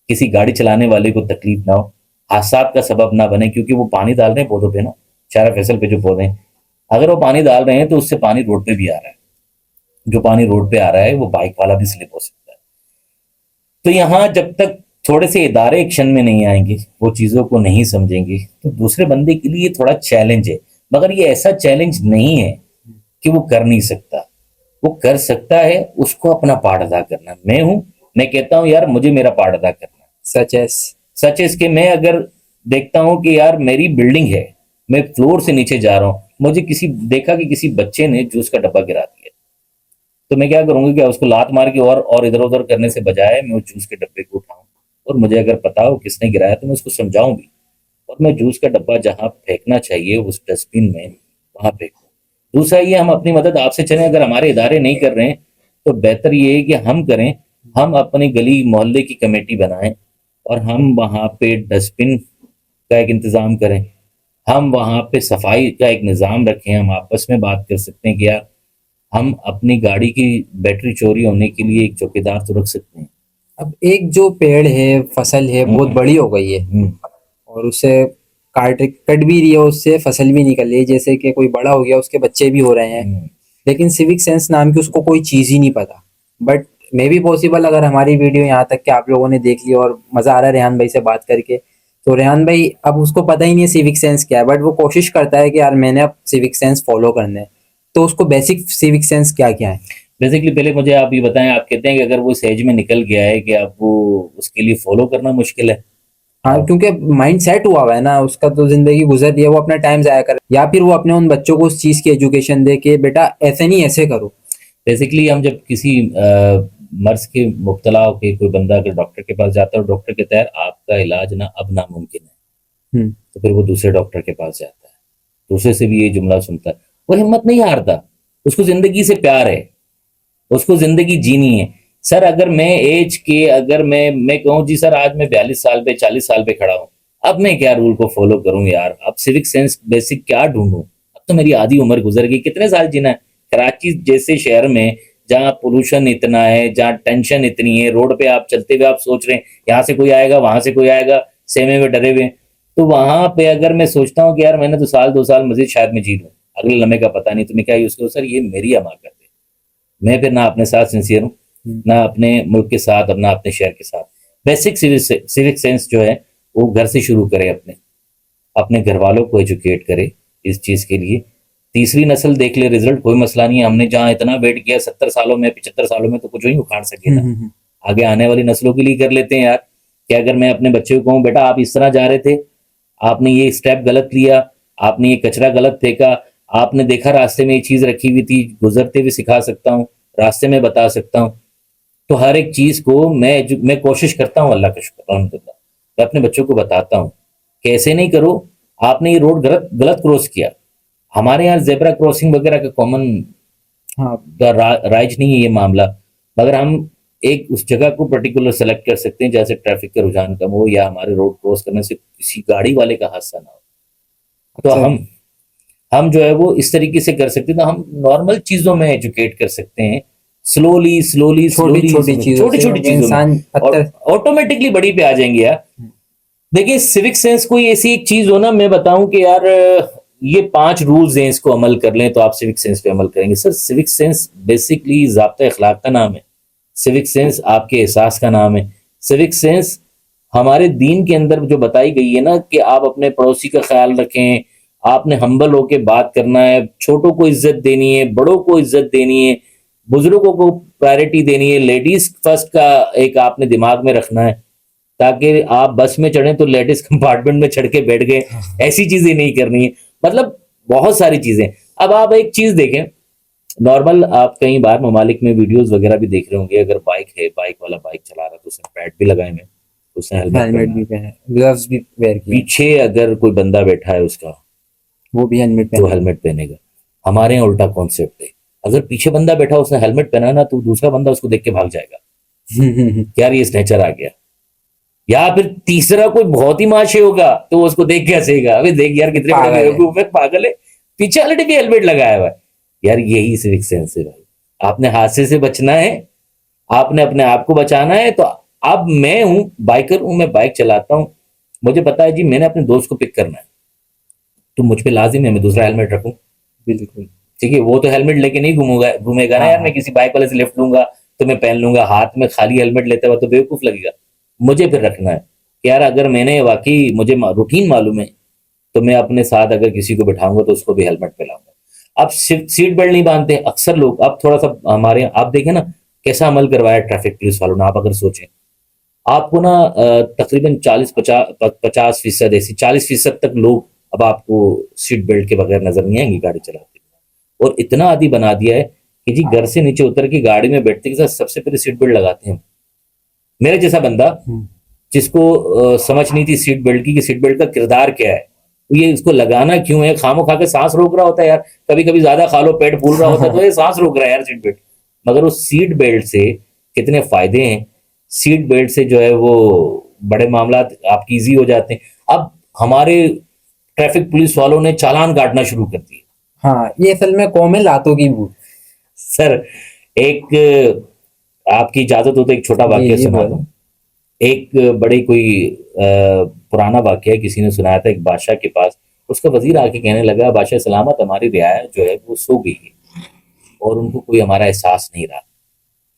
S1: किसी गाड़ी चलाने वाले को तकलीफ ना हो, हादसा का सबब ना बने। क्योंकि वो पानी डाल रहे हैं पौधों पे ना, शारा फैसल पे जो पौधे हैं, अगर वो पानी डाल रहे हैं तो उससे पानी रोड पे भी आ रहा है, जो पानी रोड पे आ रहा है वो बाइक वाला भी स्लिप हो सकता है। तो यहाँ जब तक थोड़े से इदारे एक्शन में नहीं आएंगे, वो चीजों को नहीं समझेंगे, तो दूसरे बंदे के लिए थोड़ा चैलेंज है। मगर ये ऐसा चैलेंज नहीं है कि वो कर नहीं सकता, वो कर सकता है, उसको अपना पार्ट अदा करना। मैं कहता हूँ यार मुझे मेरा पार्ट अदा करना। सच है इसके, मैं अगर देखता हूँ कि यार मेरी बिल्डिंग है, मैं फ्लोर से नीचे जा रहा हूँ, मुझे देखा कि किसी बच्चे ने जूस का डब्बा गिरा दिया, तो मैं क्या करूंगा कि उसको लात मार के और इधर उधर करने से बजाय मैं उस जूस के डब्बे को उठाऊं, और मुझे अगर पता हो किसने गिराया तो मैं उसको समझाऊं भी, और मैं जूस का डब्बा जहां फेंकना चाहिए उस डस्टबिन में वहां फेंकूं। दूसरा ये, हम अपनी मदद आपसे चलें, अगर हमारे इदारे नहीं कर रहे हैं तो बेहतर ये है कि हम करें, हम अपनी गली मोहल्ले की कमेटी बनाएं और हम वहां पे डस्टबिन का एक इंतजाम करें, हम वहां पे सफाई का एक निज़ाम रखें। हम आपस में बात कर सकते हैं कि यार हम अपनी गाड़ी की बैटरी चोरी होने के लिए एक चौकीदार तो रख सकते हैं।
S2: अब एक जो पेड़ है, फसल है, बहुत बड़ी हो गई है और उसे कट भी रही है, उससे फसल भी निकल रही है, जैसे कि कोई बड़ा हो गया, उसके बच्चे भी हो रहे हैं, लेकिन सिविक सेंस नाम की उसको कोई चीज ही नहीं पता। बट मे भी पॉसिबल, अगर हमारी वीडियो यहाँ तक कि आप लोगों ने देख ली और मजा आ रहा है रेहान भाई से बात करके, तो रेहान भाई अब उसको पता ही नहीं है सिविक सेंस क्या है, बट वो कोशिश करता है कि यार मैंने अब सिविक सेंस फॉलो करने है। तो उसको बेसिक सिविक सेंस क्या क्या है?
S1: बेसिकली पहले मुझे आप ये बताएं, आप कहते हैं कि अगर वो इस एज में निकल गया है कि अब वो उसके लिए फॉलो करना मुश्किल है।
S2: हाँ, क्योंकि माइंड सेट हुआ हुआ है ना उसका, तो जिंदगी गुजर रही है, वो अपना टाइम जाया करे, या फिर वो अपने उन बच्चों को उस चीज की एजुकेशन दे के बेटा ऐसे नहीं ऐसे करो।
S1: बेसिकली हम जब किसी मर्ज के मुब्तला होकर कोई बंदा अगर डॉक्टर के पास जाता है और डॉक्टर कहता है आपका इलाज ना अब नामुमकिन है, तो फिर वो दूसरे डॉक्टर के पास जाता है, दूसरे से भी ये जुमला सुनता है, वो हिम्मत नहीं हारता, उसको जिंदगी से प्यार है, उसको जिंदगी जीनी है। सर अगर मैं एज के, अगर मैं कहूँ जी सर आज मैं 42 साल पे 40 साल पे खड़ा हूँ, अब मैं क्या रूल को फॉलो करूं यार, अब सिविक सेंस बेसिक क्या ढूंढूं, अब तो मेरी आधी उम्र गुजर गई, कितने साल जीना है। कराची जैसे शहर में जहाँ पोल्यूशन इतना है, जहाँ टेंशन इतनी है, रोड पे आप चलते हुए आप सोच रहे हैं यहाँ से कोई आएगा वहां से कोई आएगा, सेमे में डरे हुए, तो वहां पे अगर मैं सोचता हूँ कि यार मैंने तो 1-2 साल मजीद शायद मैं जी लूँ, अगले लम्हे का पता नहीं, तो मैं क्या यूज करूँ सर, ये मेरी हमाकत है, मैं फिर ना अपने साथ सिंसियर हूँ, ना अपने मुल्क के साथ और ना अपने शहर के साथ। बेसिक सिविक सेंस जो है वो घर से शुरू करे, अपने घर वालों को एजुकेट करे इस चीज के लिए। तीसरी नस्ल देख ले रिजल्ट, कोई मसला नहीं है, हमने जहाँ इतना वेट किया 70 सालों में 75 सालों में तो कुछ ही उखाड़ सके ना, आगे आने वाली नस्लों के लिए कर लेते हैं यार। कि अगर मैं अपने बच्चे को कहूँ बेटा आप इस तरह जा रहे थे, आपने ये स्टेप गलत लिया, आपने ये कचरा गलत फेंका, आपने देखा रास्ते में ये चीज रखी हुई थी, गुजरते हुए सिखा सकता हूँ, रास्ते में बता सकता हूँ, तो हर एक चीज को मैं कोशिश करता हूँ, अल्लाह का शुक्र अल्हम्दुलिल्लाह, मैं अपने बच्चों को बताता हूँ कि ऐसे नहीं करो, आपने ये रोड गलत क्रॉस किया। हमारे यहाँ जेब्रा क्रॉसिंग वगैरह का कॉमन राइज नहीं है ये मामला, मगर हम एक उस जगह को पर्टिकुलर सेलेक्ट कर सकते हैं जैसे ट्रैफिक का रुझान कम हो, या हमारे रोड क्रॉस करने से किसी गाड़ी वाले का हादसा ना हो, तो हम जो है वो इस तरीके से कर सकते हैं। तो हम नॉर्मल चीजों में एजुकेट कर सकते हैं, स्लोली
S2: छोटी छोटी
S1: चीजों में, और ऑटोमेटिकली बड़ी पे आ जाएंगे यार। देखिए सिविक सेंस कोई ऐसी एक चीज हो ना, मैं बताऊं कि यार ये 5 रूल्स हैं, इसको अमल कर लें तो आप सिविक सेंस पे अमल करेंगे। सर सिविक सेंस बेसिकली ज़ाब्ता अखलाक का नाम है, सिविक सेंस आपके एहसास का नाम है। सिविक सेंस हमारे दीन के अंदर जो बताई गई है ना कि आप अपने पड़ोसी का ख्याल रखें, आपने हम्बल होके बात करना है, छोटों को इज्जत देनी है, बड़ों को इज्जत देनी है, बुजुर्गों को प्रायोरिटी देनी है, लेडीज फर्स्ट का एक आपने दिमाग में रखना है, ताकि आप बस में चढ़ें तो लेडीज कंपार्टमेंट में चढ़ के बैठ गए, ऐसी चीजें नहीं करनी है। मतलब बहुत सारी चीजें। अब आप एक चीज देखें, नॉर्मल आप कई बार ममालिक में वीडियोस वगैरह भी देख रहे होंगे, अगर बाइक है, बाइक वाला बाइक चला रहा है तो उसने पैड भी लगाए हुए, उसने हेलमेट
S2: हेलमेट भी पहने, ग्लव्स भी वेयर किए,
S1: पीछे अगर कोई बंदा बैठा है उसका
S2: वो भी हेलमेट
S1: तो
S2: पहने।
S1: हेलमेट पहनेगा। हमारे यहाँ उल्टा कॉन्सेप्ट है, अगर पीछे बंदा बैठा उसने हेलमेट पहना ना तो दूसरा बंदा उसको देख के भाग जाएगा, यार ये स्नेचर आ गया। या फिर तीसरा कोई बहुत ही माशे होगा तो वो उसको देख के हंसेगा, अबे देख यार कितने बड़े
S2: पागल है।
S1: बेवकूफ है, पागल है, पीछे वाले ने भी हेलमेट लगाया हुआ है। यार यही सिविक सेंस है भाई, आपने हादसे से बचना है, आपने अपने आप को बचाना है। तो अब मैं हूं बाइकर हूं, मैं बाइक चलाता हूं, मुझे पता है जी मैंने अपने दोस्त को पिक करना है तो मुझ पे लाजिम है मैं दूसरा हेलमेट रखूं।
S2: बिल्कुल।
S1: ठीक है, वो तो हेलमेट लेके नहीं घूमेगा ना
S2: हाँ,
S1: यार, मैं किसी बाइक वाले से लिफ्ट लूंगा तो मैं पहन लूंगा, हाथ में खाली हेलमेट लेते हुआ तो बेवकूफ लगेगा। मुझे फिर रखना है कि यार अगर मैंने वाकई मुझे रूटीन मालूम है तो मैं अपने साथ अगर किसी को बिठाऊंगा तो उसको भी हेलमेट पहनाऊंगा। अब सीट बेल्ट नहीं बांधते अक्सर लोग। अब थोड़ा सा हमारे आप देखें ना कैसा अमल करवाया ट्रैफिक पुलिस वालों ने। आप अगर सोचें, आपको ना तकरीबन 40-50% ऐसी 40% तक लोग अब आपको सीट बेल्ट के बगैर नजर नहीं आएंगे गाड़ी चलाते हुए। और इतना आदी बना दिया है कि जी घर से नीचे उतर के गाड़ी में बैठते के साथ सबसे पहले सीट बेल्ट लगाते हैं। मेरे जैसा बंदा जिसको समझ नहीं थी सीट बेल्ट की कि सीट बेल्ट का किरदार क्या है, तो ये इसको लगाना क्यों है, खामो खा के सांस रोक रहा होता है यार, कभी कभी ज्यादा खा लो पेट फूल रहा होता है तो ये सांस रोक रहा है यार सीट बेल्ट। मगर उस सीट बेल्ट से कितने फायदे हैं, सीट बेल्ट से जो है वो बड़े मामला आपकी इजी हो जाते हैं। अब हमारे ट्रैफिक पुलिस वालों ने चालान काटना शुरू कर दिए।
S2: हाँ, ये असल में कौम है लातों की भूख।
S1: सर एक आपकी इजाजत हो तो एक छोटा
S2: जी
S1: वाक्य
S2: जी
S1: सुना
S2: बोलो।
S1: दूं। एक बड़े कोई पुराना वाक्य है, किसी ने सुनाया था एक बादशाह के पास, उसका वजीर आके कहने लगा बादशाह सलामत हमारी रियाया जो है वो सो गई है और उनको कोई हमारा एहसास नहीं रहा,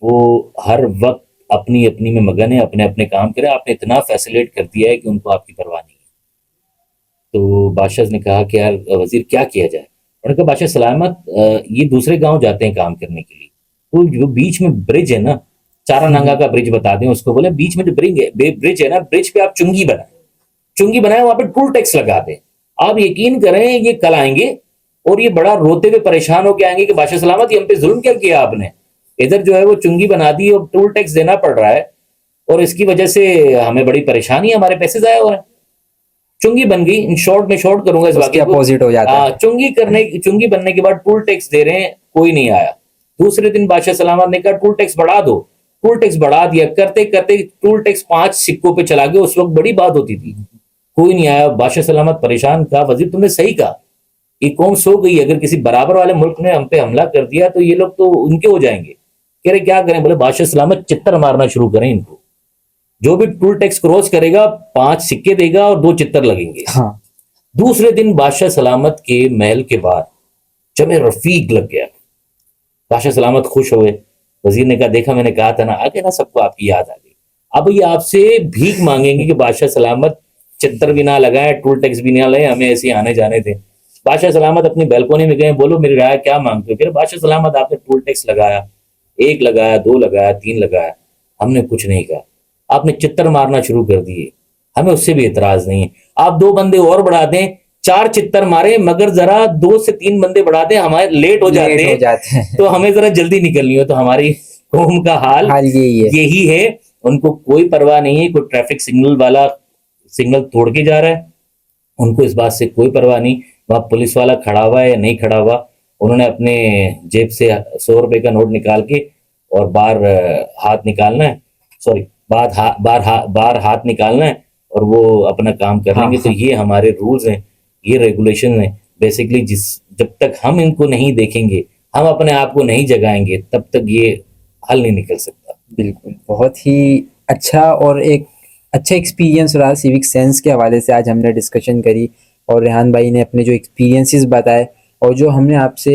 S1: वो हर वक्त अपनी अपनी में मगन है, अपने अपने काम करे, आपने इतना फैसिलेट कर दिया है कि उनको आपकी परवाह नहीं है। तो बादशाह ने कहा कि यार वजीर क्या किया जाए। उन्होंने कहा बादशाह सलामत ये दूसरे गांव जाते हैं काम करने के लिए, तो जो बीच में ब्रिज है ना, चारा नांगा का ब्रिज बता दें उसको, बोले बीच में जो ब्रिज है ना, ब्रिज पे आप चुंगी बनाए, चुंगी बनाए वहां पे टोल टैक्स लगा दें। आप यकीन करें ये कल आएंगे और ये बड़ा रोते हुए परेशान होकर आएंगे कि बादशाह सलामत ये हम पे जुल्म क्या किया आपने, इधर जो है वो चुंगी बना दी और टोल टैक्स देना पड़ रहा है और इसकी वजह से हमें बड़ी परेशानी है, हमारे पैसे जाया हो रहे हैं। चुंगी बन गई, इन शॉर्ट में शॉर्ट करूंगा इस
S2: उसके
S1: वाक्य को।
S2: अपोजिट हो जाता है।
S1: चुंगी बनने के बाद टोल टैक्स दे रहे हैं, कोई नहीं आया। दूसरे दिन बादशाह सलामत ने कहा टोल टैक्स बढ़ा दो, टोल टैक्स बढ़ा दिया, करते करते टोल टैक्स 5 सिक्कों पे चला गया। उस वक्त बड़ी बात होती थी, कोई नहीं आया। बादशाह सलामत परेशान, कहा वजीर तुमने सही कहा, ये कौम सो गई, अगर किसी बराबर वाले मुल्क ने हम पे हमला कर दिया तो ये लोग तो उनके हो जाएंगे। कह रहे क्या करें, बोले बादशाह सलामत चित्तर मारना शुरू करें इनको, जो भी टोल टैक्स क्रॉस करेगा 5 सिक्के देगा और 2 चित्तर लगेंगे।
S2: हाँ।
S1: दूसरे दिन बादशाह सलामत के महल के बाद जमे रफीक लग गया। बादशाह सलामत खुश हुए। वजीर ने कहा देखा मैंने कहा था ना, आगे ना सबको आपकी याद आ गई, अब ये आपसे भीख मांगेंगे कि बादशाह सलामत चित्तर भी ना लगाए, टोल टैक्स भी ना लगाए, हमें ऐसे आने जाने दें। बादशाह सलामत अपनी बैल्कोनी में गए, बोलो मेरी राय क्या मांगते हो। फिर बादशाह सलामत आपने टोल टैक्स लगाया, 1 लगाया, 2 लगाया, 3 लगाया, हमने कुछ नहीं कहा। आपने चित्तर मारना शुरू कर दिए, हमें उससे भी एतराज नहीं है। आप 2 बंदे और बढ़ा दें, 4 चित्तर मारे, मगर जरा 2 से 3 बंदे बढ़ा दें, हमारे लेट हो जाते हैं तो हमें जरा जल्दी निकलनी हो। तो हमारी कौम का हाल यही है, उनको कोई परवाह नहीं है। कोई ट्रैफिक सिग्नल वाला सिग्नल तोड़ के जा रहा है, उनको इस बात से कोई परवाह नहीं, वहां पुलिस वाला खड़ा हुआ है या नहीं खड़ा हुआ, उन्होंने अपने जेब से 100 रुपए का नोट निकाल के और बाहर हाथ निकालना है, सॉरी बाहर हाथ निकालना है और वो अपना काम कर लेंगे। तो ये हमारे रूल्स हैं, ये रेगुलेशन है बेसिकली। जब तक हम इनको नहीं देखेंगे, हम अपने आप को नहीं जगाएंगे, तब तक ये हल नहीं निकल सकता।
S2: बिल्कुल, बहुत ही अच्छा और एक अच्छा एक्सपीरियंस रहा सिविक सेंस के हवाले से। आज हमने डिस्कशन करी और रेहान भाई ने अपने जो एक्सपीरियंसेस बताए, और जो हमने आपसे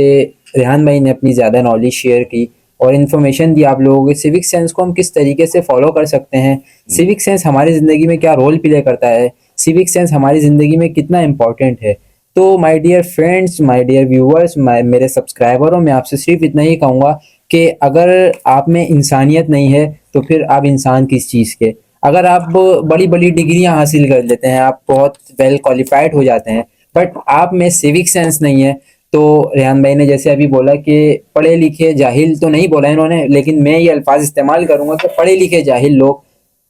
S2: रेहान भाई ने अपनी ज़्यादा नॉलेज शेयर की और इन्फॉर्मेशन दी आप लोगों के सिविक सेंस को हम किस तरीके से फॉलो कर सकते हैं, सिविक सेंस हमारी ज़िंदगी में क्या रोल प्ले करता है, सिविक सेंस हमारी ज़िंदगी में कितना इम्पॉर्टेंट है। तो my dear friends, my dear viewers, मेरे सब्सक्राइबरों, मैं आपसे सिर्फ इतना ही कहूँगा कि अगर आप में इंसानियत नहीं है तो फिर आप इंसान किस चीज़ के। अगर आप बड़ी बड़ी डिग्रियां हासिल कर लेते हैं, आप बहुत वेल क्वालिफाइड हो जाते हैं, बट आप में सिविक सेंस नहीं है, तो रेहान भाई ने जैसे अभी बोला कि पढ़े लिखे जाहिल तो नहीं बोला इन्होंने, लेकिन मैं ये अल्फाज इस्तेमाल करूंगा कि पढ़े लिखे जाहिल लोग,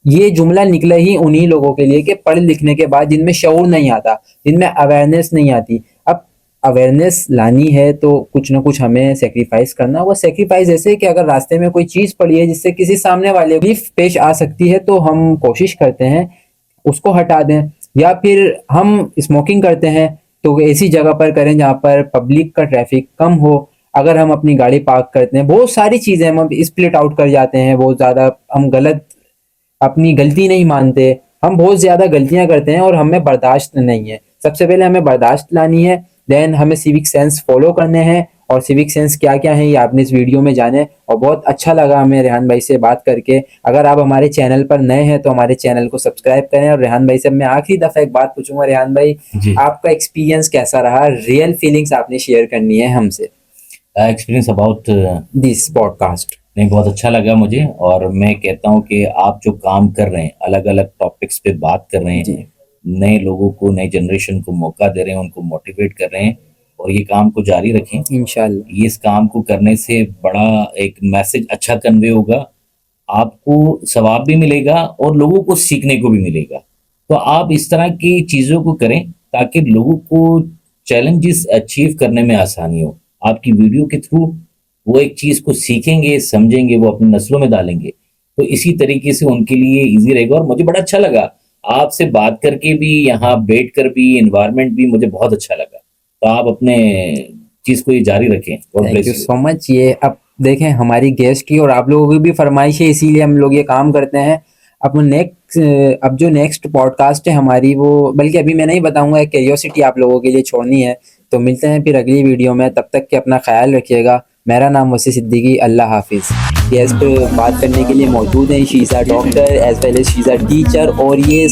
S2: ये जुमला निकला ही उन्हीं लोगों के लिए कि पढ़ लिखने के बाद जिनमें शऊर नहीं आता, जिनमें अवेयरनेस नहीं आती। अब अवेयरनेस लानी है तो कुछ ना कुछ हमें सेक्रीफाइस करना होगा। सेक्रीफाइस ऐसे कि अगर रास्ते में कोई चीज़ पड़ी है जिससे किसी सामने वाले को तकलीफ पेश आ सकती है तो हम कोशिश करते हैं उसको हटा दें, या फिर हम स्मोकिंग करते हैं तो ऐसी जगह पर करें जहाँ पर पब्लिक का ट्रैफिक कम हो। अगर हम अपनी गाड़ी पार्क करते हैं, बहुत सारी चीज़ें हम स्प्लिट आउट कर जाते हैं, बहुत ज़्यादा हम गलत अपनी गलती नहीं मानते, हम बहुत ज़्यादा गलतियां करते हैं और हमें बर्दाश्त नहीं है। सबसे पहले हमें बर्दाश्त लानी है, देन हमें सिविक सेंस फॉलो करने हैं, और सिविक सेंस क्या क्या है ये आपने इस वीडियो में जाने। और बहुत अच्छा लगा हमें रेहान भाई से बात करके। अगर आप हमारे चैनल पर नए हैं तो हमारे चैनल को सब्सक्राइब करें। और रेहान भाई से मैं आखिरी दफ़ा एक बात पूछूंगा, रेहान भाई
S1: जी।
S2: आपका एक्सपीरियंस कैसा रहा, रियल फीलिंग्स आपने शेयर करनी है हमसे
S1: एक्सपीरियंस अबाउट
S2: दिस पॉडकास्ट।
S1: नहीं, बहुत अच्छा लगा मुझे। और मैं कहता हूँ कि आप जो काम कर रहे हैं, अलग अलग टॉपिक्स पे बात कर रहे
S2: जी।
S1: हैं, नए लोगों को, नई जनरेशन को मौका दे रहे हैं, उनको मोटिवेट कर रहे हैं, और ये काम को जारी रखें।
S2: इंशाल्लाह।
S1: ये इस काम को करने से बड़ा एक मैसेज अच्छा कन्वे होगा, आपको सवाब भी मिलेगा और लोगों को सीखने को भी मिलेगा। तो आप इस तरह की चीज़ों को करें ताकि लोगों को चैलेंजेस अचीव करने में आसानी हो। आपकी वीडियो के थ्रू वो एक चीज़ को सीखेंगे, समझेंगे, वो अपनी नस्लों में डालेंगे, तो इसी तरीके से उनके लिए ईजी रहेगा। और मुझे बड़ा अच्छा लगा आपसे बात करके भी, यहाँ बैठ कर भी, एनवायरनमेंट भी मुझे बहुत अच्छा लगा। तो आप अपने चीज़ को ये जारी रखें। God
S2: thank
S1: bless
S2: you
S1: you.
S2: So much. ये अब देखें हमारी गेस्ट की और आप लोगों की भी फरमाइश है, इसीलिए हम लोग ये काम करते हैं। अब जो नेक्स्ट पॉडकास्ट है हमारी, वो बल्कि अभी मैं नहीं बताऊंगा, एक क्यूरियोसिटी आप लोगों के लिए छोड़नी है। तो मिलते हैं फिर अगली वीडियो में, तब तक के अपना ख्याल रखिएगा। मेरा नाम वसी सिद्दीकी, अल्लाह हाफिज़। गेस्ट बात करने के लिए मौजूद हैं, she is a doctor as well as she is a teacher, और ये